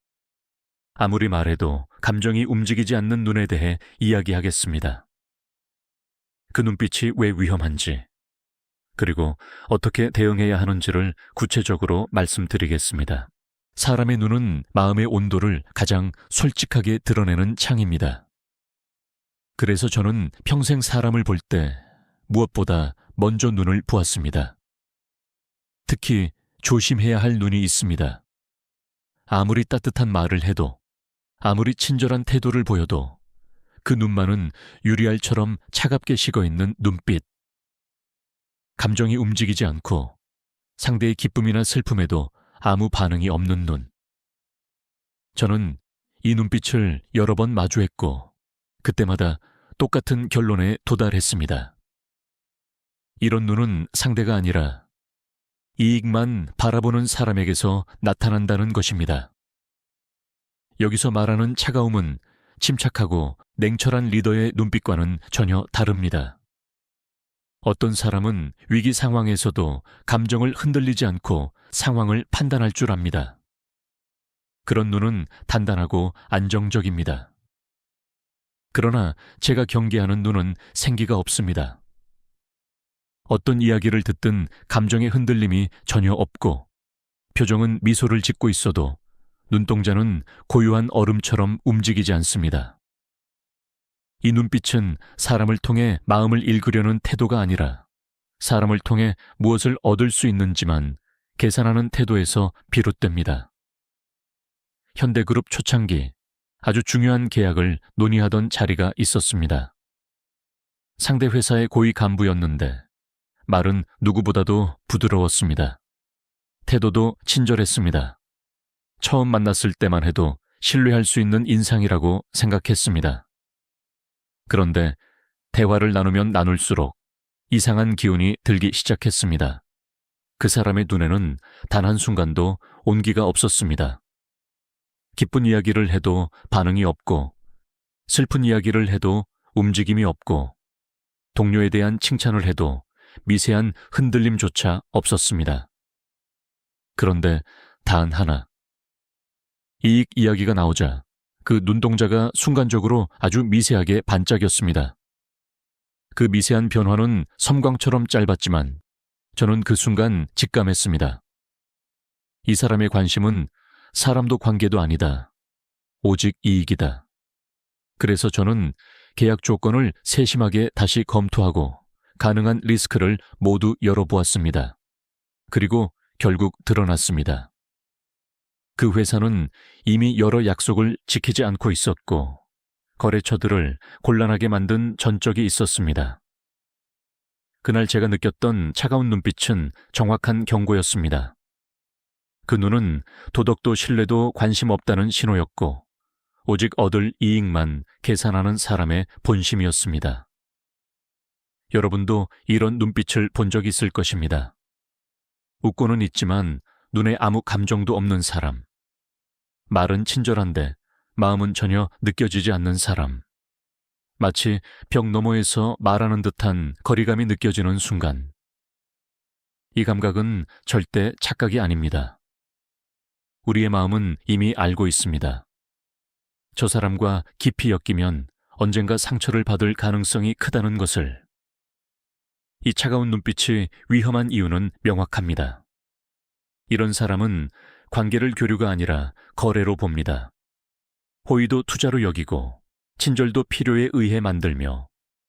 아무리 말해도 감정이 움직이지 않는 눈에 대해 이야기하겠습니다. 그 눈빛이 왜 위험한지, 그리고 어떻게 대응해야 하는지를 구체적으로 말씀드리겠습니다. 사람의 눈은 마음의 온도를 가장 솔직하게 드러내는 창입니다. 그래서 저는 평생 사람을 볼 때 무엇보다 먼저 눈을 보았습니다. 특히 조심해야 할 눈이 있습니다. 아무리 따뜻한 말을 해도, 아무리 친절한 태도를 보여도 그 눈만은 유리알처럼 차갑게 식어있는 눈빛. 감정이 움직이지 않고 상대의 기쁨이나 슬픔에도 아무 반응이 없는 눈. 저는 이 눈빛을 여러 번 마주했고 그때마다 똑같은 결론에 도달했습니다. 이런 눈은 상대가 아니라 이익만 바라보는 사람에게서 나타난다는 것입니다. 여기서 말하는 차가움은 침착하고 냉철한 리더의 눈빛과는 전혀 다릅니다. 어떤 사람은 위기 상황에서도 감정을 흔들리지 않고 상황을 판단할 줄 압니다. 그런 눈은 단단하고 안정적입니다. 그러나 제가 경계하는 눈은 생기가 없습니다. 어떤 이야기를 듣든 감정의 흔들림이 전혀 없고 표정은 미소를 짓고 있어도 눈동자는 고요한 얼음처럼 움직이지 않습니다. 이 눈빛은 사람을 통해 마음을 읽으려는 태도가 아니라 사람을 통해 무엇을 얻을 수 있는지만 계산하는 태도에서 비롯됩니다. 현대그룹 초창기 아주 중요한 계약을 논의하던 자리가 있었습니다. 상대 회사의 고위 간부였는데 말은 누구보다도 부드러웠습니다. 태도도 친절했습니다. 처음 만났을 때만 해도 신뢰할 수 있는 인상이라고 생각했습니다. 그런데 대화를 나누면 나눌수록 이상한 기운이 들기 시작했습니다. 그 사람의 눈에는 단 한순간도 온기가 없었습니다. 기쁜 이야기를 해도 반응이 없고 슬픈 이야기를 해도 움직임이 없고 동료에 대한 칭찬을 해도 미세한 흔들림조차 없었습니다. 그런데 단 하나. 이익 이야기가 나오자 그 눈동자가 순간적으로 아주 미세하게 반짝였습니다. 그 미세한 변화는 섬광처럼 짧았지만 저는 그 순간 직감했습니다. 이 사람의 관심은 사람도 관계도 아니다. 오직 이익이다. 그래서 저는 계약 조건을 세심하게 다시 검토하고 가능한 리스크를 모두 열어보았습니다. 그리고 결국 드러났습니다. 그 회사는 이미 여러 약속을 지키지 않고 있었고 거래처들을 곤란하게 만든 전적이 있었습니다. 그날 제가 느꼈던 차가운 눈빛은 정확한 경고였습니다. 그 눈은 도덕도 신뢰도 관심 없다는 신호였고 오직 얻을 이익만 계산하는 사람의 본심이었습니다. 여러분도 이런 눈빛을 본 적 있을 것입니다. 웃고는 있지만 눈에 아무 감정도 없는 사람. 말은 친절한데 마음은 전혀 느껴지지 않는 사람. 마치 벽 너머에서 말하는 듯한 거리감이 느껴지는 순간. 이 감각은 절대 착각이 아닙니다. 우리의 마음은 이미 알고 있습니다. 저 사람과 깊이 엮이면 언젠가 상처를 받을 가능성이 크다는 것을. 이 차가운 눈빛이 위험한 이유는 명확합니다. 이런 사람은 관계를 교류가 아니라 거래로 봅니다. 호의도 투자로 여기고 친절도 필요에 의해 만들며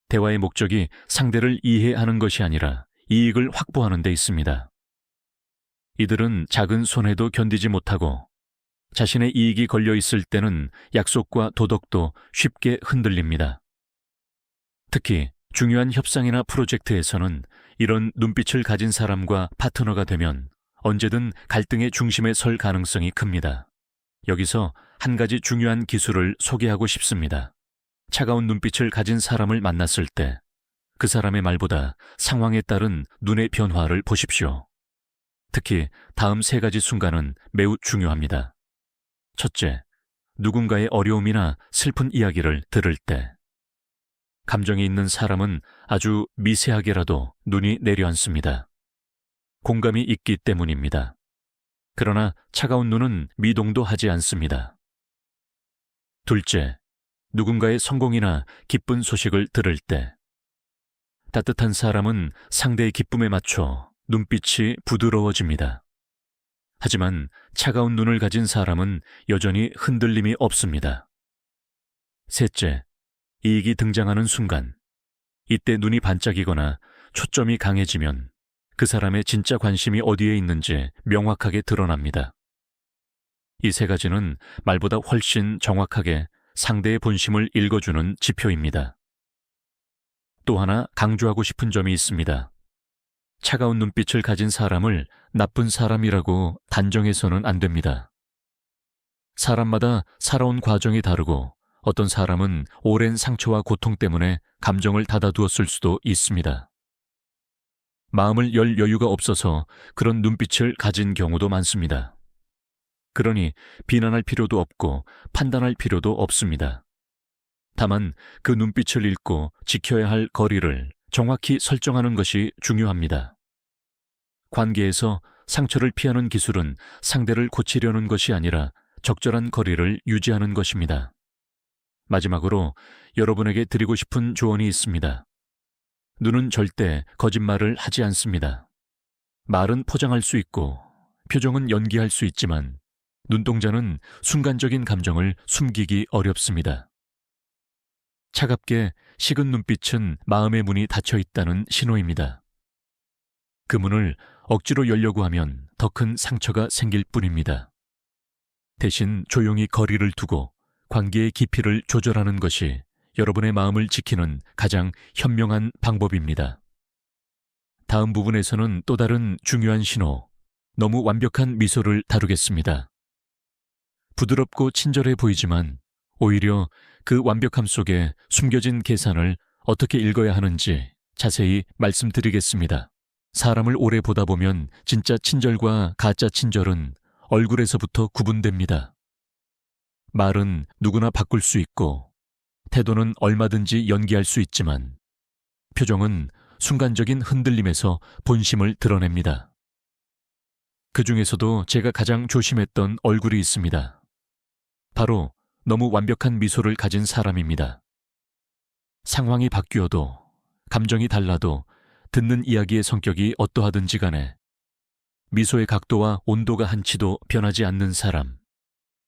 대화의 목적이 상대를 이해하는 것이 아니라 이익을 확보하는 데 있습니다. 이들은 작은 손해도 견디지 못하고 자신의 이익이 걸려 있을 때는 약속과 도덕도 쉽게 흔들립니다. 특히 중요한 협상이나 프로젝트에서는 이런 눈빛을 가진 사람과 파트너가 되면 언제든 갈등의 중심에 설 가능성이 큽니다. 여기서 한 가지 중요한 기술을 소개하고 싶습니다. 차가운 눈빛을 가진 사람을 만났을 때 그 사람의 말보다 상황에 따른 눈의 변화를 보십시오. 특히 다음 세 가지 순간은 매우 중요합니다. 첫째, 누군가의 어려움이나 슬픈 이야기를 들을 때. 감정이 있는 사람은 아주 미세하게라도 눈이 내려앉습니다. 공감이 있기 때문입니다. 그러나 차가운 눈은 미동도 하지 않습니다. 둘째, 누군가의 성공이나 기쁜 소식을 들을 때. 따뜻한 사람은 상대의 기쁨에 맞춰 눈빛이 부드러워집니다. 하지만 차가운 눈을 가진 사람은 여전히 흔들림이 없습니다. 셋째, 이익이 등장하는 순간, 이때 눈이 반짝이거나 초점이 강해지면 그 사람의 진짜 관심이 어디에 있는지 명확하게 드러납니다. 이 세 가지는 말보다 훨씬 정확하게 상대의 본심을 읽어주는 지표입니다. 또 하나 강조하고 싶은 점이 있습니다. 차가운 눈빛을 가진 사람을 나쁜 사람이라고 단정해서는 안 됩니다. 사람마다 살아온 과정이 다르고 어떤 사람은 오랜 상처와 고통 때문에 감정을 닫아두었을 수도 있습니다. 마음을 열 여유가 없어서 그런 눈빛을 가진 경우도 많습니다. 그러니 비난할 필요도 없고 판단할 필요도 없습니다. 다만 그 눈빛을 읽고 지켜야 할 거리를 정확히 설정하는 것이 중요합니다. 관계에서 상처를 피하는 기술은 상대를 고치려는 것이 아니라 적절한 거리를 유지하는 것입니다. 마지막으로 여러분에게 드리고 싶은 조언이 있습니다. 눈은 절대 거짓말을 하지 않습니다. 말은 포장할 수 있고 표정은 연기할 수 있지만 눈동자는 순간적인 감정을 숨기기 어렵습니다. 차갑게 식은 눈빛은 마음의 문이 닫혀 있다는 신호입니다. 그 문을 억지로 열려고 하면 더 큰 상처가 생길 뿐입니다. 대신 조용히 거리를 두고 관계의 깊이를 조절하는 것이 여러분의 마음을 지키는 가장 현명한 방법입니다. 다음 부분에서는 또 다른 중요한 신호, 너무 완벽한 미소를 다루겠습니다. 부드럽고 친절해 보이지만 오히려 그 완벽함 속에 숨겨진 계산을 어떻게 읽어야 하는지 자세히 말씀드리겠습니다. 사람을 오래 보다 보면 진짜 친절과 가짜 친절은 얼굴에서부터 구분됩니다. 말은 누구나 바꿀 수 있고 태도는 얼마든지 연기할 수 있지만 표정은 순간적인 흔들림에서 본심을 드러냅니다. 그 중에서도 제가 가장 조심했던 얼굴이 있습니다. 바로 너무 완벽한 미소를 가진 사람입니다. 상황이 바뀌어도 감정이 달라도 듣는 이야기의 성격이 어떠하든지 간에 미소의 각도와 온도가 한치도 변하지 않는 사람.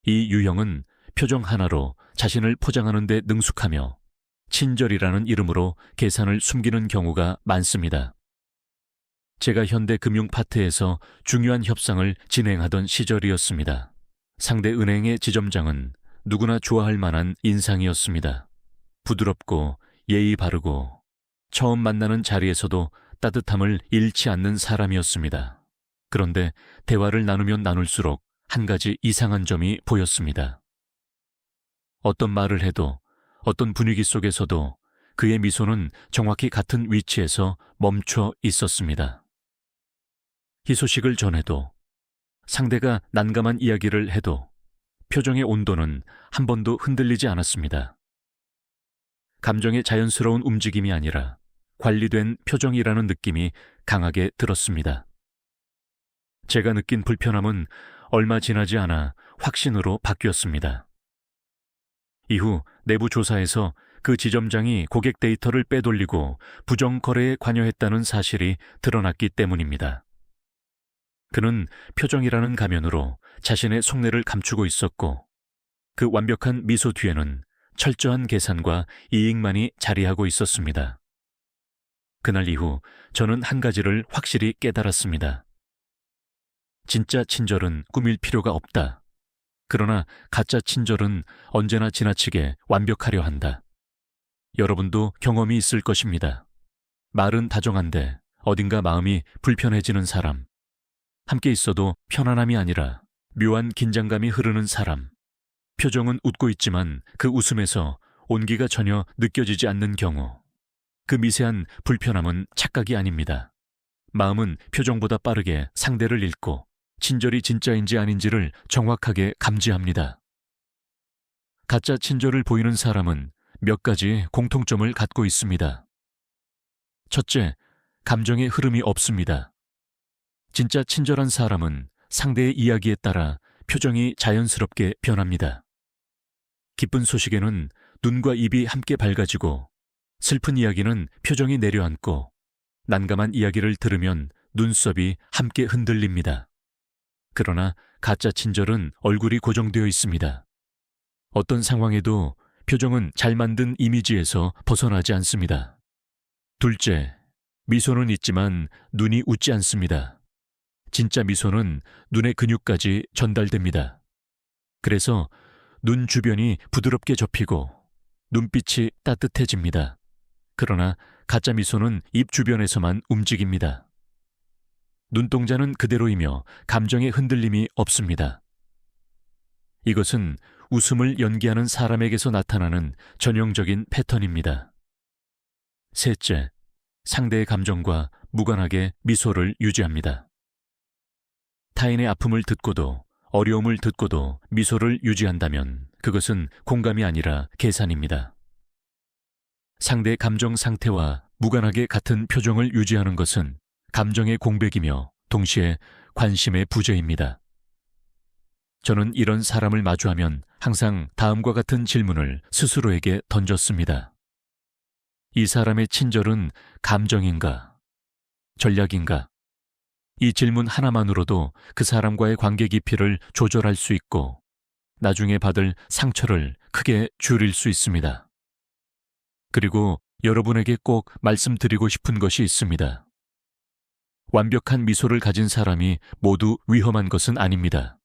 이 유형은 표정 하나로 자신을 포장하는 데 능숙하며 친절이라는 이름으로 계산을 숨기는 경우가 많습니다. 제가 현대 금융 파트에서 중요한 협상을 진행하던 시절이었습니다. 상대 은행의 지점장은 누구나 좋아할 만한 인상이었습니다. 부드럽고 예의 바르고 처음 만나는 자리에서도 따뜻함을 잃지 않는 사람이었습니다. 그런데 대화를 나누면 나눌수록 한 가지 이상한 점이 보였습니다. 어떤 말을 해도 어떤 분위기 속에서도 그의 미소는 정확히 같은 위치에서 멈춰 있었습니다. 희소식을 전해도 상대가 난감한 이야기를 해도 표정의 온도는 한 번도 흔들리지 않았습니다. 감정의 자연스러운 움직임이 아니라 관리된 표정이라는 느낌이 강하게 들었습니다. 제가 느낀 불편함은 얼마 지나지 않아 확신으로 바뀌었습니다. 이후 내부 조사에서 그 지점장이 고객 데이터를 빼돌리고 부정 거래에 관여했다는 사실이 드러났기 때문입니다. 그는 표정이라는 가면으로 자신의 속내를 감추고 있었고 그 완벽한 미소 뒤에는 철저한 계산과 이익만이 자리하고 있었습니다. 그날 이후 저는 한 가지를 확실히 깨달았습니다. 진짜 친절은 꾸밀 필요가 없다. 그러나 가짜 친절은 언제나 지나치게 완벽하려 한다. 여러분도 경험이 있을 것입니다. 말은 다정한데 어딘가 마음이 불편해지는 사람. 함께 있어도 편안함이 아니라 묘한 긴장감이 흐르는 사람. 표정은 웃고 있지만 그 웃음에서 온기가 전혀 느껴지지 않는 경우. 그 미세한 불편함은 착각이 아닙니다. 마음은 표정보다 빠르게 상대를 읽고 친절이 진짜인지 아닌지를 정확하게 감지합니다. 가짜 친절을 보이는 사람은 몇 가지 공통점을 갖고 있습니다. 첫째, 감정의 흐름이 없습니다. 진짜 친절한 사람은 상대의 이야기에 따라 표정이 자연스럽게 변합니다. 기쁜 소식에는 눈과 입이 함께 밝아지고 슬픈 이야기는 표정이 내려앉고 난감한 이야기를 들으면 눈썹이 함께 흔들립니다. 그러나 가짜 친절은 얼굴이 고정되어 있습니다. 어떤 상황에도 표정은 잘 만든 이미지에서 벗어나지 않습니다. 둘째, 미소는 있지만 눈이 웃지 않습니다. 진짜 미소는 눈의 근육까지 전달됩니다. 그래서 눈 주변이 부드럽게 접히고 눈빛이 따뜻해집니다. 그러나 가짜 미소는 입 주변에서만 움직입니다. 눈동자는 그대로이며 감정의 흔들림이 없습니다. 이것은 웃음을 연기하는 사람에게서 나타나는 전형적인 패턴입니다. 셋째, 상대의 감정과 무관하게 미소를 유지합니다. 타인의 아픔을 듣고도 어려움을 듣고도 미소를 유지한다면 그것은 공감이 아니라 계산입니다. 상대의 감정 상태와 무관하게 같은 표정을 유지하는 것은 감정의 공백이며 동시에 관심의 부재입니다. 저는 이런 사람을 마주하면 항상 다음과 같은 질문을 스스로에게 던졌습니다. 이 사람의 친절은 감정인가? 전략인가? 이 질문 하나만으로도 그 사람과의 관계 깊이를 조절할 수 있고 나중에 받을 상처를 크게 줄일 수 있습니다. 그리고 여러분에게 꼭 말씀드리고 싶은 것이 있습니다. 완벽한 미소를 가진 사람이 모두 위험한 것은 아닙니다.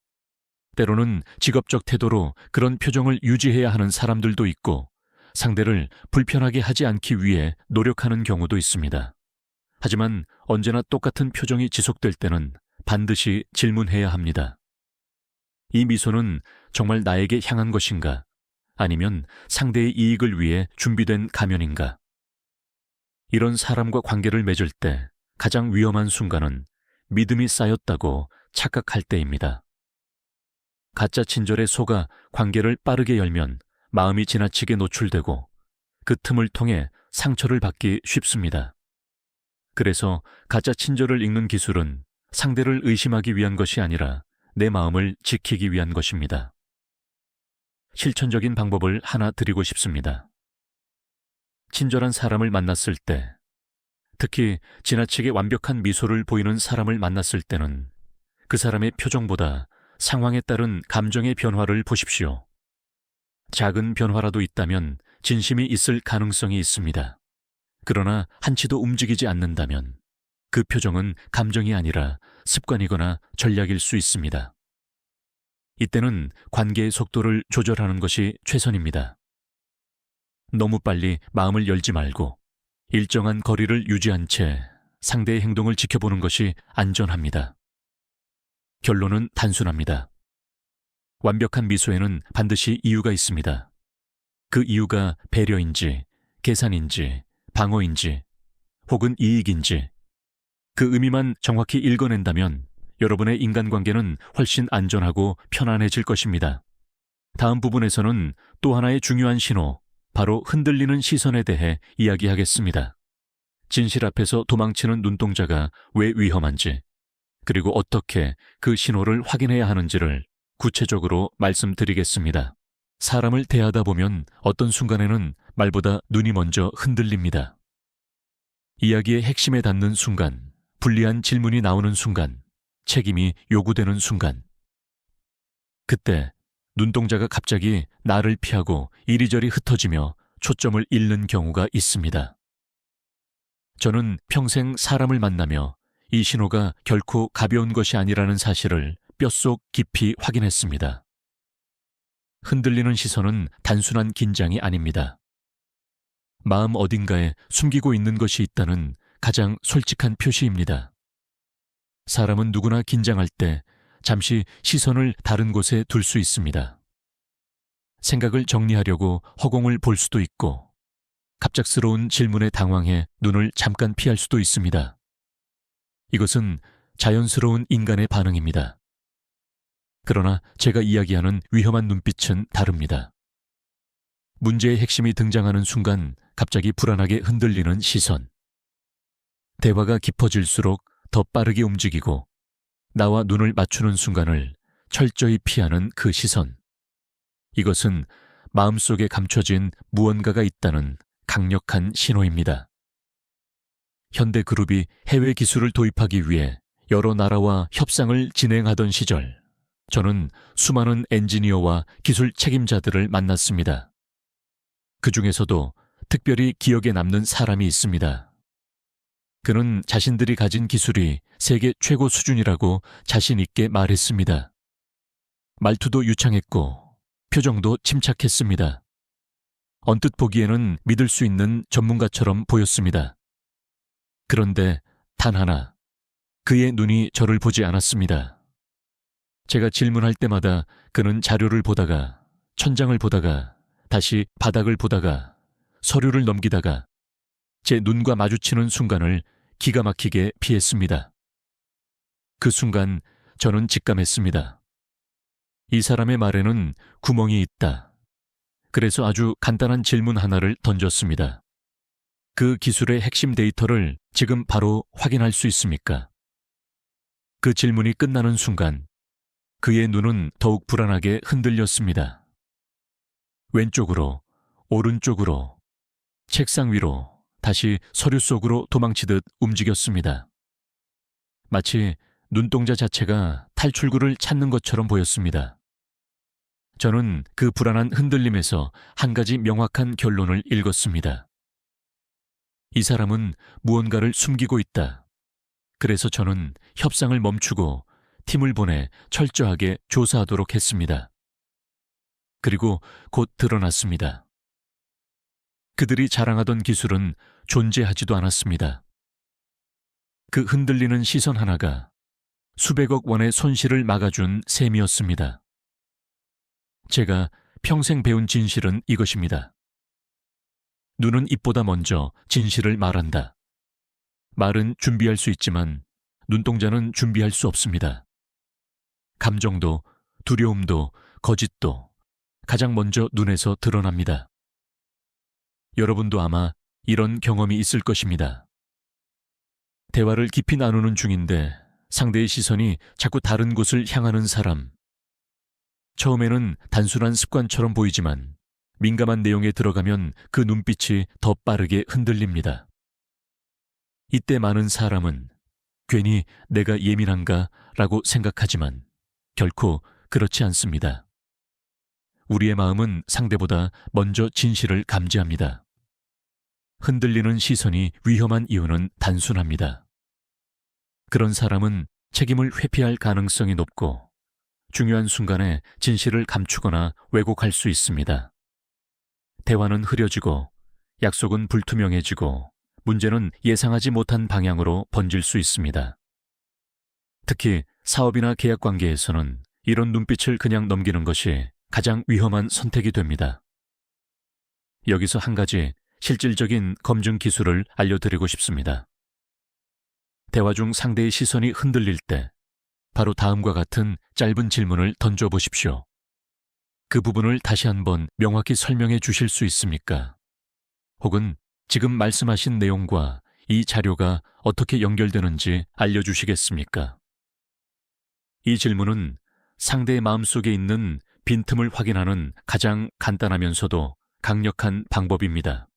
때로는 직업적 태도로 그런 표정을 유지해야 하는 사람들도 있고 상대를 불편하게 하지 않기 위해 노력하는 경우도 있습니다. 하지만 언제나 똑같은 표정이 지속될 때는 반드시 질문해야 합니다. 이 미소는 정말 나에게 향한 것인가? 아니면 상대의 이익을 위해 준비된 가면인가? 이런 사람과 관계를 맺을 때 가장 위험한 순간은 믿음이 쌓였다고 착각할 때입니다. 가짜 친절에 속아 관계를 빠르게 열면 마음이 지나치게 노출되고 그 틈을 통해 상처를 받기 쉽습니다. 그래서 가짜 친절을 읽는 기술은 상대를 의심하기 위한 것이 아니라 내 마음을 지키기 위한 것입니다. 실천적인 방법을 하나 드리고 싶습니다. 친절한 사람을 만났을 때, 특히 지나치게 완벽한 미소를 보이는 사람을 만났을 때는 그 사람의 표정보다 상황에 따른 감정의 변화를 보십시오. 작은 변화라도 있다면 진심이 있을 가능성이 있습니다. 그러나 한치도 움직이지 않는다면 그 표정은 감정이 아니라 습관이거나 전략일 수 있습니다. 이때는 관계의 속도를 조절하는 것이 최선입니다. 너무 빨리 마음을 열지 말고 일정한 거리를 유지한 채 상대의 행동을 지켜보는 것이 안전합니다. 결론은 단순합니다. 완벽한 미소에는 반드시 이유가 있습니다. 그 이유가 배려인지, 계산인지, 방어인지, 혹은 이익인지, 그 의미만 정확히 읽어낸다면 여러분의 인간관계는 훨씬 안전하고 편안해질 것입니다. 다음 부분에서는 또 하나의 중요한 신호, 바로 흔들리는 시선에 대해 이야기하겠습니다. 진실 앞에서 도망치는 눈동자가 왜 위험한지, 그리고 어떻게 그 신호를 확인해야 하는지를 구체적으로 말씀드리겠습니다. 사람을 대하다 보면 어떤 순간에는 말보다 눈이 먼저 흔들립니다. 이야기의 핵심에 닿는 순간, 불리한 질문이 나오는 순간, 책임이 요구되는 순간. 그때 눈동자가 갑자기 나를 피하고 이리저리 흩어지며 초점을 잃는 경우가 있습니다. 저는 평생 사람을 만나며 이 신호가 결코 가벼운 것이 아니라는 사실을 뼛속 깊이 확인했습니다. 흔들리는 시선은 단순한 긴장이 아닙니다. 마음 어딘가에 숨기고 있는 것이 있다는 가장 솔직한 표시입니다. 사람은 누구나 긴장할 때 잠시 시선을 다른 곳에 둘 수 있습니다. 생각을 정리하려고 허공을 볼 수도 있고, 갑작스러운 질문에 당황해 눈을 잠깐 피할 수도 있습니다. 이것은 자연스러운 인간의 반응입니다. 그러나 제가 이야기하는 위험한 눈빛은 다릅니다. 문제의 핵심이 등장하는 순간 갑자기 불안하게 흔들리는 시선. 대화가 깊어질수록 더 빠르게 움직이고 나와 눈을 맞추는 순간을 철저히 피하는 그 시선. 이것은 마음속에 감춰진 무언가가 있다는 강력한 신호입니다. 현대그룹이 해외 기술을 도입하기 위해 여러 나라와 협상을 진행하던 시절, 저는 수많은 엔지니어와 기술 책임자들을 만났습니다. 그 중에서도 특별히 기억에 남는 사람이 있습니다. 그는 자신들이 가진 기술이 세계 최고 수준이라고 자신 있게 말했습니다. 말투도 유창했고 표정도 침착했습니다. 언뜻 보기에는 믿을 수 있는 전문가처럼 보였습니다. 그런데 단 하나, 그의 눈이 저를 보지 않았습니다. 제가 질문할 때마다 그는 자료를 보다가, 천장을 보다가, 다시 바닥을 보다가, 서류를 넘기다가 제 눈과 마주치는 순간을 기가 막히게 피했습니다. 그 순간 저는 직감했습니다. 이 사람의 말에는 구멍이 있다. 그래서 아주 간단한 질문 하나를 던졌습니다. 그 기술의 핵심 데이터를 지금 바로 확인할 수 있습니까? 그 질문이 끝나는 순간 그의 눈은 더욱 불안하게 흔들렸습니다. 왼쪽으로, 오른쪽으로, 책상 위로, 다시 서류 속으로 도망치듯 움직였습니다. 마치 눈동자 자체가 탈출구를 찾는 것처럼 보였습니다. 저는 그 불안한 흔들림에서 한 가지 명확한 결론을 읽었습니다. 이 사람은 무언가를 숨기고 있다. 그래서 저는 협상을 멈추고 팀을 보내 철저하게 조사하도록 했습니다. 그리고 곧 드러났습니다. 그들이 자랑하던 기술은 존재하지도 않았습니다. 그 흔들리는 시선 하나가 수백억 원의 손실을 막아준 셈이었습니다. 제가 평생 배운 진실은 이것입니다. 눈은 입보다 먼저 진실을 말한다. 말은 준비할 수 있지만 눈동자는 준비할 수 없습니다. 감정도, 두려움도, 거짓도 가장 먼저 눈에서 드러납니다. 여러분도 아마 이런 경험이 있을 것입니다. 대화를 깊이 나누는 중인데 상대의 시선이 자꾸 다른 곳을 향하는 사람. 처음에는 단순한 습관처럼 보이지만 민감한 내용에 들어가면 그 눈빛이 더 빠르게 흔들립니다. 이때 많은 사람은 괜히 내가 예민한가 라고 생각하지만 결코 그렇지 않습니다. 우리의 마음은 상대보다 먼저 진실을 감지합니다. 흔들리는 시선이 위험한 이유는 단순합니다. 그런 사람은 책임을 회피할 가능성이 높고 중요한 순간에 진실을 감추거나 왜곡할 수 있습니다. 대화는 흐려지고 약속은 불투명해지고 문제는 예상하지 못한 방향으로 번질 수 있습니다. 특히 사업이나 계약 관계에서는 이런 눈빛을 그냥 넘기는 것이 가장 위험한 선택이 됩니다. 여기서 한 가지 실질적인 검증 기술을 알려드리고 싶습니다. 대화 중 상대의 시선이 흔들릴 때 바로 다음과 같은 짧은 질문을 던져보십시오. 그 부분을 다시 한번 명확히 설명해 주실 수 있습니까? 혹은 지금 말씀하신 내용과 이 자료가 어떻게 연결되는지 알려주시겠습니까? 이 질문은 상대의 마음속에 있는 빈틈을 확인하는 가장 간단하면서도 강력한 방법입니다.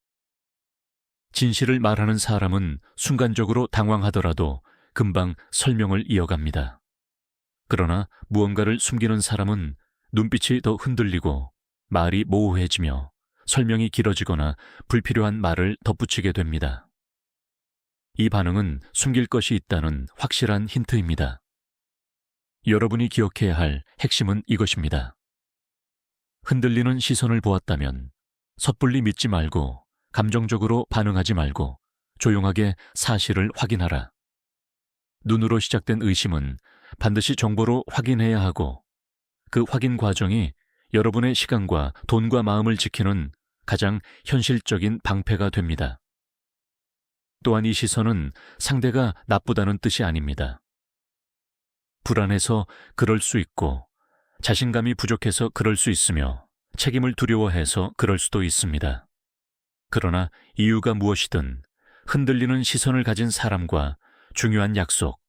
진실을 말하는 사람은 순간적으로 당황하더라도 금방 설명을 이어갑니다. 그러나 무언가를 숨기는 사람은 눈빛이 더 흔들리고 말이 모호해지며 설명이 길어지거나 불필요한 말을 덧붙이게 됩니다. 이 반응은 숨길 것이 있다는 확실한 힌트입니다. 여러분이 기억해야 할 핵심은 이것입니다. 흔들리는 시선을 보았다면 섣불리 믿지 말고 감정적으로 반응하지 말고 조용하게 사실을 확인하라. 눈으로 시작된 의심은 반드시 정보로 확인해야 하고 그 확인 과정이 여러분의 시간과 돈과 마음을 지키는 가장 현실적인 방패가 됩니다. 또한 이 시선은 상대가 나쁘다는 뜻이 아닙니다. 불안해서 그럴 수 있고 자신감이 부족해서 그럴 수 있으며 책임을 두려워해서 그럴 수도 있습니다. 그러나 이유가 무엇이든 흔들리는 시선을 가진 사람과 중요한 약속,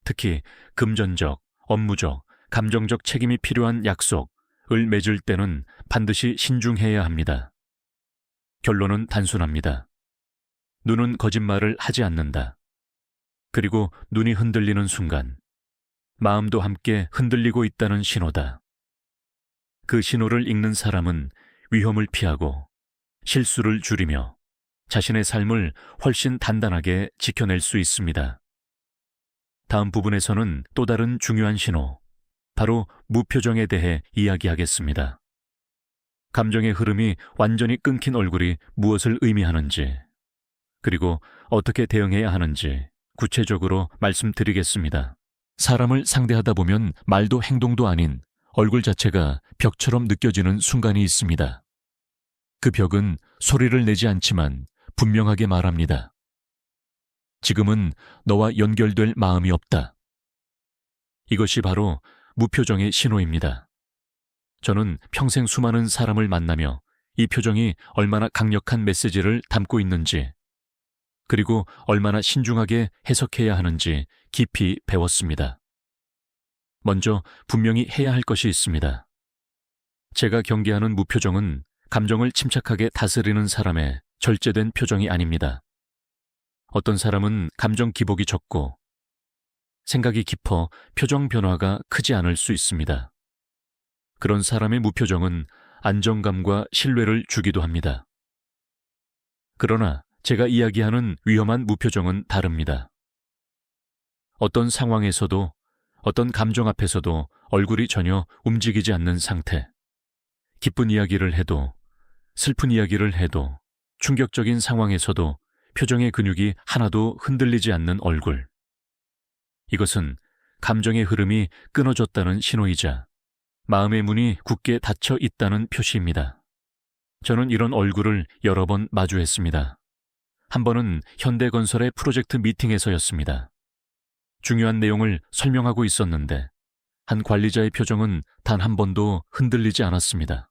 특히 금전적, 업무적, 감정적 책임이 필요한 약속을 맺을 때는 반드시 신중해야 합니다. 결론은 단순합니다. 눈은 거짓말을 하지 않는다. 그리고 눈이 흔들리는 순간 마음도 함께 흔들리고 있다는 신호다. 그 신호를 읽는 사람은 위험을 피하고 실수를 줄이며 자신의 삶을 훨씬 단단하게 지켜낼 수 있습니다. 다음 부분에서는 또 다른 중요한 신호, 바로 무표정에 대해 이야기하겠습니다. 감정의 흐름이 완전히 끊긴 얼굴이 무엇을 의미하는지, 그리고 어떻게 대응해야 하는지 구체적으로 말씀드리겠습니다. 사람을 상대하다 보면 말도 행동도 아닌 얼굴 자체가 벽처럼 느껴지는 순간이 있습니다. 그 벽은 소리를 내지 않지만 분명하게 말합니다. 지금은 너와 연결될 마음이 없다. 이것이 바로 무표정의 신호입니다. 저는 평생 수많은 사람을 만나며 이 표정이 얼마나 강력한 메시지를 담고 있는지, 그리고 얼마나 신중하게 해석해야 하는지 깊이 배웠습니다. 먼저 분명히 해야 할 것이 있습니다. 제가 경계하는 무표정은 감정을 침착하게 다스리는 사람의 절제된 표정이 아닙니다. 어떤 사람은 감정 기복이 적고 생각이 깊어 표정 변화가 크지 않을 수 있습니다. 그런 사람의 무표정은 안정감과 신뢰를 주기도 합니다. 그러나 제가 이야기하는 위험한 무표정은 다릅니다. 어떤 상황에서도, 어떤 감정 앞에서도 얼굴이 전혀 움직이지 않는 상태. 기쁜 이야기를 해도, 슬픈 이야기를 해도, 충격적인 상황에서도 표정의 근육이 하나도 흔들리지 않는 얼굴. 이것은 감정의 흐름이 끊어졌다는 신호이자 마음의 문이 굳게 닫혀 있다는 표시입니다. 저는 이런 얼굴을 여러 번 마주했습니다. 한 번은 현대건설의 프로젝트 미팅에서였습니다. 중요한 내용을 설명하고 있었는데 한 관리자의 표정은 단 한 번도 흔들리지 않았습니다.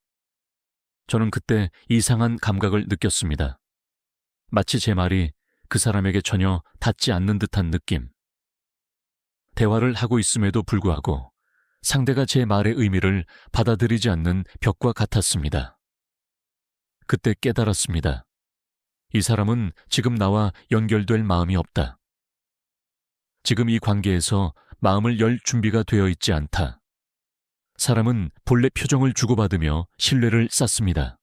저는 그때 이상한 감각을 느꼈습니다. 마치 제 말이 그 사람에게 전혀 닿지 않는 듯한 느낌. 대화를 하고 있음에도 불구하고 상대가 제 말의 의미를 받아들이지 않는 벽과 같았습니다. 그때 깨달았습니다. 이 사람은 지금 나와 연결될 마음이 없다. 지금 이 관계에서 마음을 열 준비가 되어 있지 않다. 사람은 본래 표정을 주고받으며 신뢰를 쌓습니다.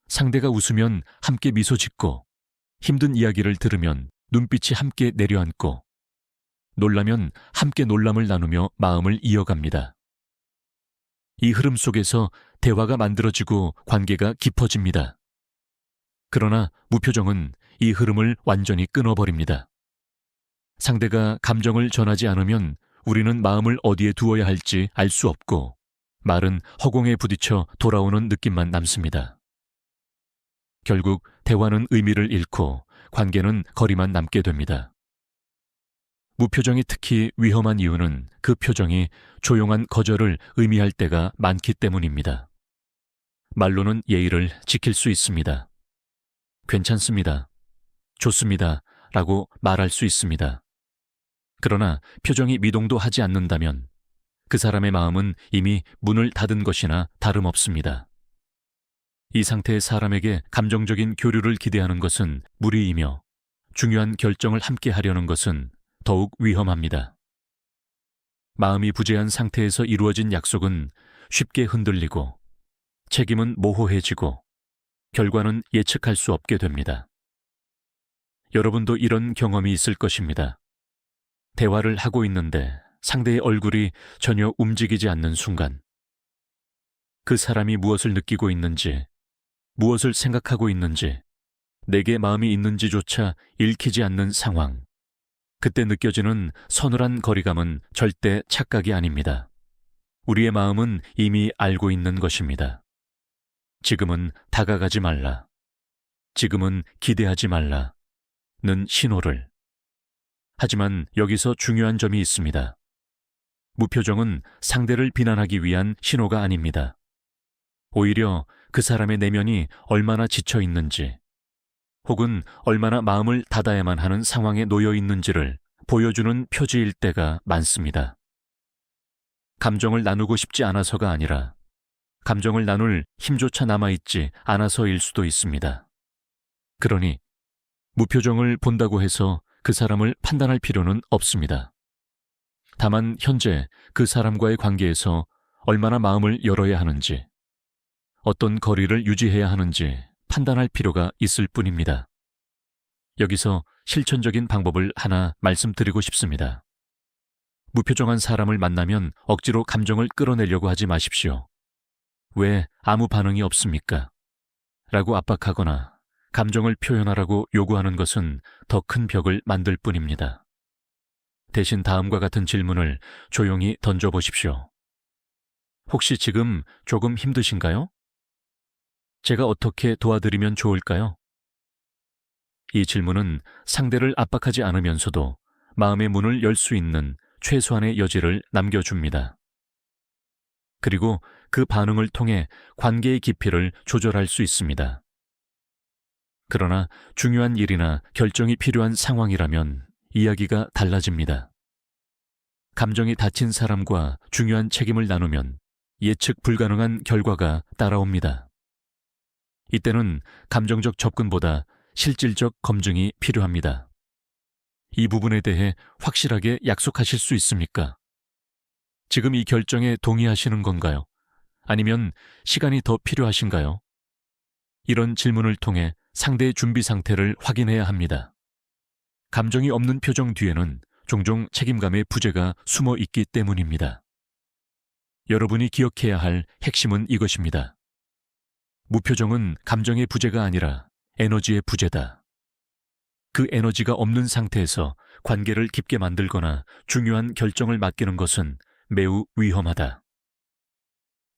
상대가 웃으면 함께 미소 짓고, 힘든 이야기를 들으면 눈빛이 함께 내려앉고, 놀라면 함께 놀람을 나누며 마음을 이어갑니다. 이 흐름 속에서 대화가 만들어지고 관계가 깊어집니다. 그러나 무표정은 이 흐름을 완전히 끊어버립니다. 상대가 감정을 전하지 않으면 우리는 마음을 어디에 두어야 할지 알 수 없고 말은 허공에 부딪혀 돌아오는 느낌만 남습니다. 결국 대화는 의미를 잃고 관계는 거리만 남게 됩니다. 무표정이 특히 위험한 이유는 그 표정이 조용한 거절을 의미할 때가 많기 때문입니다. 말로는 예의를 지킬 수 있습니다. 괜찮습니다. 좋습니다. 라고 말할 수 있습니다. 그러나 표정이 미동도 하지 않는다면 그 사람의 마음은 이미 문을 닫은 것이나 다름없습니다. 이 상태의 사람에게 감정적인 교류를 기대하는 것은 무리이며 중요한 결정을 함께 하려는 것은 더욱 위험합니다. 마음이 부재한 상태에서 이루어진 약속은 쉽게 흔들리고 책임은 모호해지고 결과는 예측할 수 없게 됩니다. 여러분도 이런 경험이 있을 것입니다. 대화를 하고 있는데 상대의 얼굴이 전혀 움직이지 않는 순간, 그 사람이 무엇을 느끼고 있는지, 무엇을 생각하고 있는지, 내게 마음이 있는지조차 읽히지 않는 상황. 그때 느껴지는 서늘한 거리감은 절대 착각이 아닙니다. 우리의 마음은 이미 알고 있는 것입니다. 지금은 다가가지 말라. 지금은 기대하지 말라. 는 신호를. 하지만 여기서 중요한 점이 있습니다. 무표정은 상대를 비난하기 위한 신호가 아닙니다. 오히려 그 사람의 내면이 얼마나 지쳐 있는지, 혹은 얼마나 마음을 닫아야만 하는 상황에 놓여 있는지를 보여주는 표지일 때가 많습니다. 감정을 나누고 싶지 않아서가 아니라 감정을 나눌 힘조차 남아있지 않아서일 수도 있습니다. 그러니 무표정을 본다고 해서 그 사람을 판단할 필요는 없습니다. 다만 현재 그 사람과의 관계에서 얼마나 마음을 열어야 하는지, 어떤 거리를 유지해야 하는지 판단할 필요가 있을 뿐입니다. 여기서 실천적인 방법을 하나 말씀드리고 싶습니다. 무표정한 사람을 만나면 억지로 감정을 끌어내려고 하지 마십시오. 왜 아무 반응이 없습니까? 라고 압박하거나 감정을 표현하라고 요구하는 것은 더 큰 벽을 만들 뿐입니다. 대신 다음과 같은 질문을 조용히 던져보십시오. 혹시 지금 조금 힘드신가요? 제가 어떻게 도와드리면 좋을까요? 이 질문은 상대를 압박하지 않으면서도 마음의 문을 열 수 있는 최소한의 여지를 남겨줍니다. 그리고 그 반응을 통해 관계의 깊이를 조절할 수 있습니다. 그러나 중요한 일이나 결정이 필요한 상황이라면 이야기가 달라집니다. 감정이 다친 사람과 중요한 책임을 나누면 예측 불가능한 결과가 따라옵니다. 이때는 감정적 접근보다 실질적 검증이 필요합니다. 이 부분에 대해 확실하게 약속하실 수 있습니까? 지금 이 결정에 동의하시는 건가요? 아니면 시간이 더 필요하신가요? 이런 질문을 통해 상대의 준비 상태를 확인해야 합니다. 감정이 없는 표정 뒤에는 종종 책임감의 부재가 숨어 있기 때문입니다. 여러분이 기억해야 할 핵심은 이것입니다. 무표정은 감정의 부재가 아니라 에너지의 부재다. 그 에너지가 없는 상태에서 관계를 깊게 만들거나 중요한 결정을 맡기는 것은 매우 위험하다.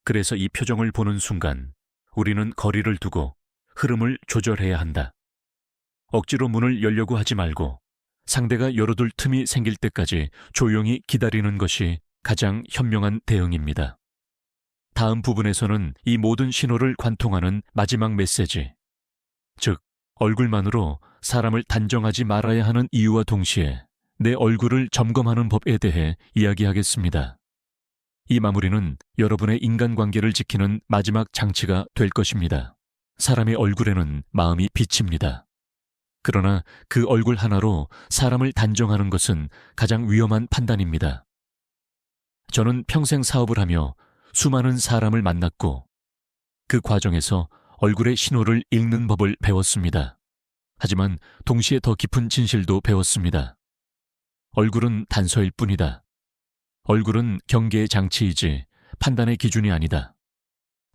그래서 이 표정을 보는 순간 우리는 거리를 두고 흐름을 조절해야 한다. 억지로 문을 열려고 하지 말고 상대가 열어둘 틈이 생길 때까지 조용히 기다리는 것이 가장 현명한 대응입니다. 다음 부분에서는 이 모든 신호를 관통하는 마지막 메시지, 즉 얼굴만으로 사람을 단정하지 말아야 하는 이유와 동시에 내 얼굴을 점검하는 법에 대해 이야기하겠습니다. 이 마무리는 여러분의 인간관계를 지키는 마지막 장치가 될 것입니다. 사람의 얼굴에는 마음이 비칩니다. 그러나 그 얼굴 하나로 사람을 단정하는 것은 가장 위험한 판단입니다. 저는 평생 사업을 하며 수많은 사람을 만났고 그 과정에서 얼굴의 신호를 읽는 법을 배웠습니다. 하지만 동시에 더 깊은 진실도 배웠습니다. 얼굴은 단서일 뿐이다. 얼굴은 경계의 장치이지 판단의 기준이 아니다.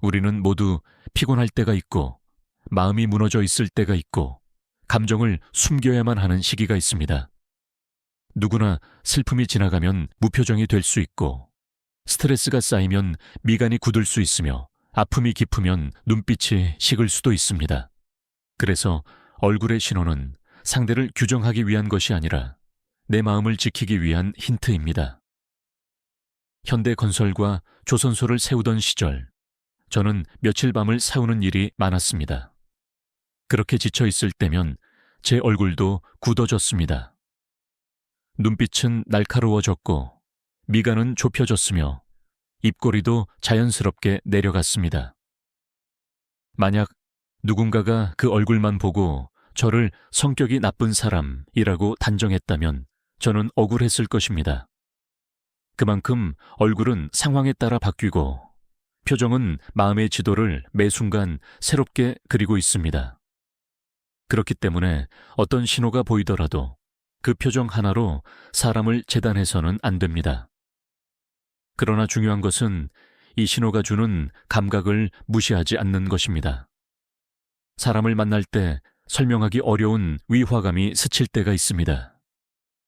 우리는 모두 피곤할 때가 있고 마음이 무너져 있을 때가 있고 감정을 숨겨야만 하는 시기가 있습니다. 누구나 슬픔이 지나가면 무표정이 될 수 있고 스트레스가 쌓이면 미간이 굳을 수 있으며 아픔이 깊으면 눈빛이 식을 수도 있습니다. 그래서 얼굴의 신호는 상대를 규정하기 위한 것이 아니라 내 마음을 지키기 위한 힌트입니다. 현대건설과 조선소를 세우던 시절, 저는 며칠 밤을 새우는 일이 많았습니다. 그렇게 지쳐 있을 때면 제 얼굴도 굳어졌습니다. 눈빛은 날카로워졌고 미간은 좁혀졌으며 입꼬리도 자연스럽게 내려갔습니다. 만약 누군가가 그 얼굴만 보고 저를 성격이 나쁜 사람이라고 단정했다면 저는 억울했을 것입니다. 그만큼 얼굴은 상황에 따라 바뀌고 표정은 마음의 지도를 매 순간 새롭게 그리고 있습니다. 그렇기 때문에 어떤 신호가 보이더라도 그 표정 하나로 사람을 재단해서는 안 됩니다. 그러나 중요한 것은 이 신호가 주는 감각을 무시하지 않는 것입니다. 사람을 만날 때 설명하기 어려운 위화감이 스칠 때가 있습니다.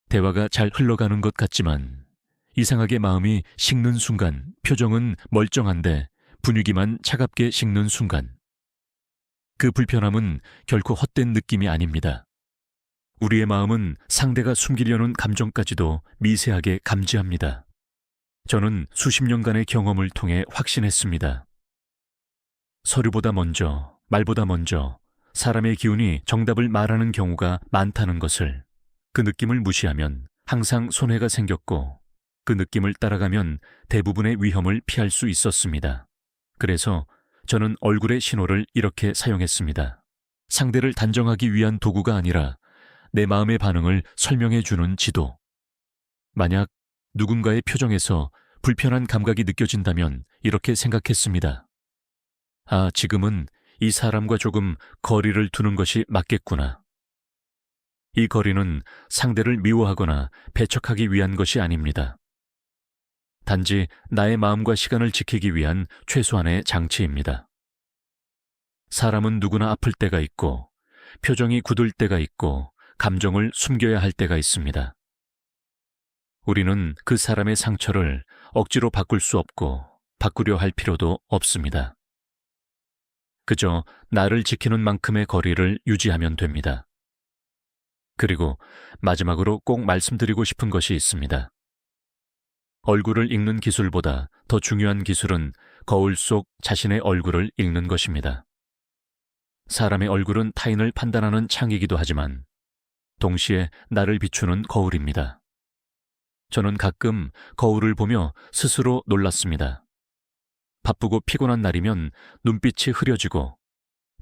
대화가 잘 흘러가는 것 같지만 이상하게 마음이 식는 순간 표정은 멀쩡한데 분위기만 차갑게 식는 순간 그 불편함은 결코 헛된 느낌이 아닙니다. 우리의 마음은 상대가 숨기려는 감정까지도 미세하게 감지합니다. 저는 수십 년간의 경험을 통해 확신했습니다. 서류보다 먼저, 말보다 먼저 사람의 기운이 정답을 말하는 경우가 많다는 것을, 그 느낌을 무시하면 항상 손해가 생겼고 그 느낌을 따라가면 대부분의 위험을 피할 수 있었습니다. 그래서 저는 얼굴의 신호를 이렇게 사용했습니다. 상대를 단정하기 위한 도구가 아니라 내 마음의 반응을 설명해 주는 지도. 만약 누군가의 표정에서 불편한 감각이 느껴진다면 이렇게 생각했습니다. 아, 지금은 이 사람과 조금 거리를 두는 것이 맞겠구나. 이 거리는 상대를 미워하거나 배척하기 위한 것이 아닙니다. 단지 나의 마음과 시간을 지키기 위한 최소한의 장치입니다. 사람은 누구나 아플 때가 있고, 표정이 굳을 때가 있고, 감정을 숨겨야 할 때가 있습니다. 우리는 그 사람의 상처를 억지로 바꿀 수 없고, 바꾸려 할 필요도 없습니다. 그저 나를 지키는 만큼의 거리를 유지하면 됩니다. 그리고 마지막으로 꼭 말씀드리고 싶은 것이 있습니다. 얼굴을 읽는 기술보다 더 중요한 기술은 거울 속 자신의 얼굴을 읽는 것입니다. 사람의 얼굴은 타인을 판단하는 창이기도 하지만 동시에 나를 비추는 거울입니다. 저는 가끔 거울을 보며 스스로 놀랐습니다. 바쁘고 피곤한 날이면 눈빛이 흐려지고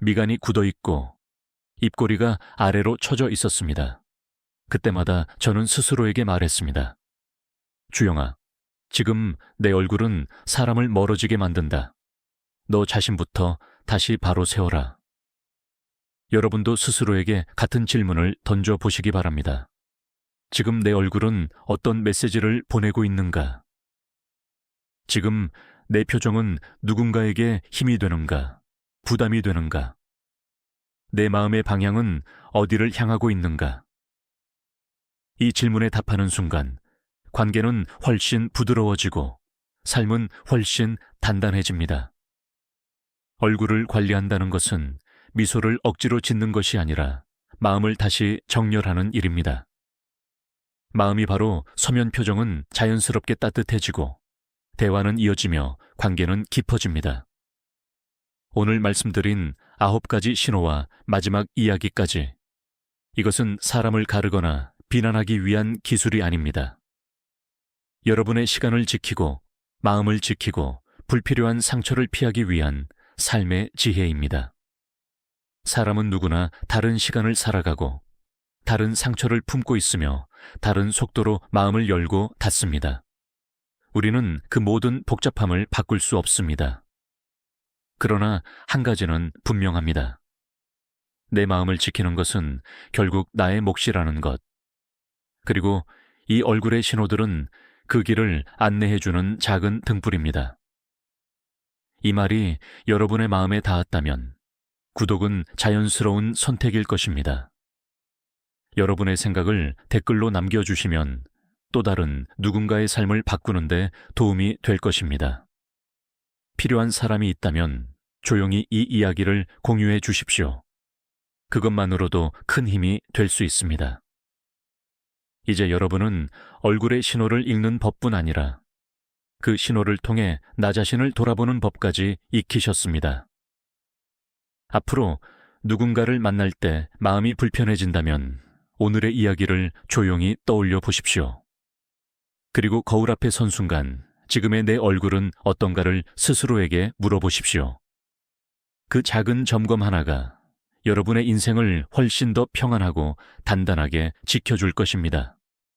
미간이 굳어있고 입꼬리가 아래로 처져 있었습니다. 그때마다 저는 스스로에게 말했습니다. 주영아, 지금 내 얼굴은 사람을 멀어지게 만든다. 너 자신부터 다시 바로 세워라. 여러분도 스스로에게 같은 질문을 던져보시기 바랍니다. 지금 내 얼굴은 어떤 메시지를 보내고 있는가? 지금 내 표정은 누군가에게 힘이 되는가? 부담이 되는가? 내 마음의 방향은 어디를 향하고 있는가? 이 질문에 답하는 순간 관계는 훨씬 부드러워지고 삶은 훨씬 단단해집니다. 얼굴을 관리한다는 것은 미소를 억지로 짓는 것이 아니라 마음을 다시 정렬하는 일입니다. 마음이 바로 서면 표정은 자연스럽게 따뜻해지고 대화는 이어지며 관계는 깊어집니다. 오늘 말씀드린 9가지 신호와 마지막 이야기까지, 이것은 사람을 가르거나 비난하기 위한 기술이 아닙니다. 여러분의 시간을 지키고 마음을 지키고 불필요한 상처를 피하기 위한 삶의 지혜입니다. 사람은 누구나 다른 시간을 살아가고 다른 상처를 품고 있으며 다른 속도로 마음을 열고 닫습니다. 우리는 그 모든 복잡함을 바꿀 수 없습니다. 그러나 한 가지는 분명합니다. 내 마음을 지키는 것은 결국 나의 몫이라는 것. 그리고 이 얼굴의 신호들은 그 길을 안내해주는 작은 등불입니다. 이 말이 여러분의 마음에 닿았다면 구독은 자연스러운 선택일 것입니다. 여러분의 생각을 댓글로 남겨주시면 또 다른 누군가의 삶을 바꾸는데 도움이 될 것입니다. 필요한 사람이 있다면 조용히 이 이야기를 공유해 주십시오. 그것만으로도 큰 힘이 될 수 있습니다. 이제 여러분은 얼굴의 신호를 읽는 법뿐 아니라 그 신호를 통해 나 자신을 돌아보는 법까지 익히셨습니다. 앞으로 누군가를 만날 때 마음이 불편해진다면 오늘의 이야기를 조용히 떠올려 보십시오. 그리고 거울 앞에 선 순간 지금의 내 얼굴은 어떤가를 스스로에게 물어보십시오. 그 작은 점검 하나가 여러분의 인생을 훨씬 더 평안하고 단단하게 지켜줄 것입니다.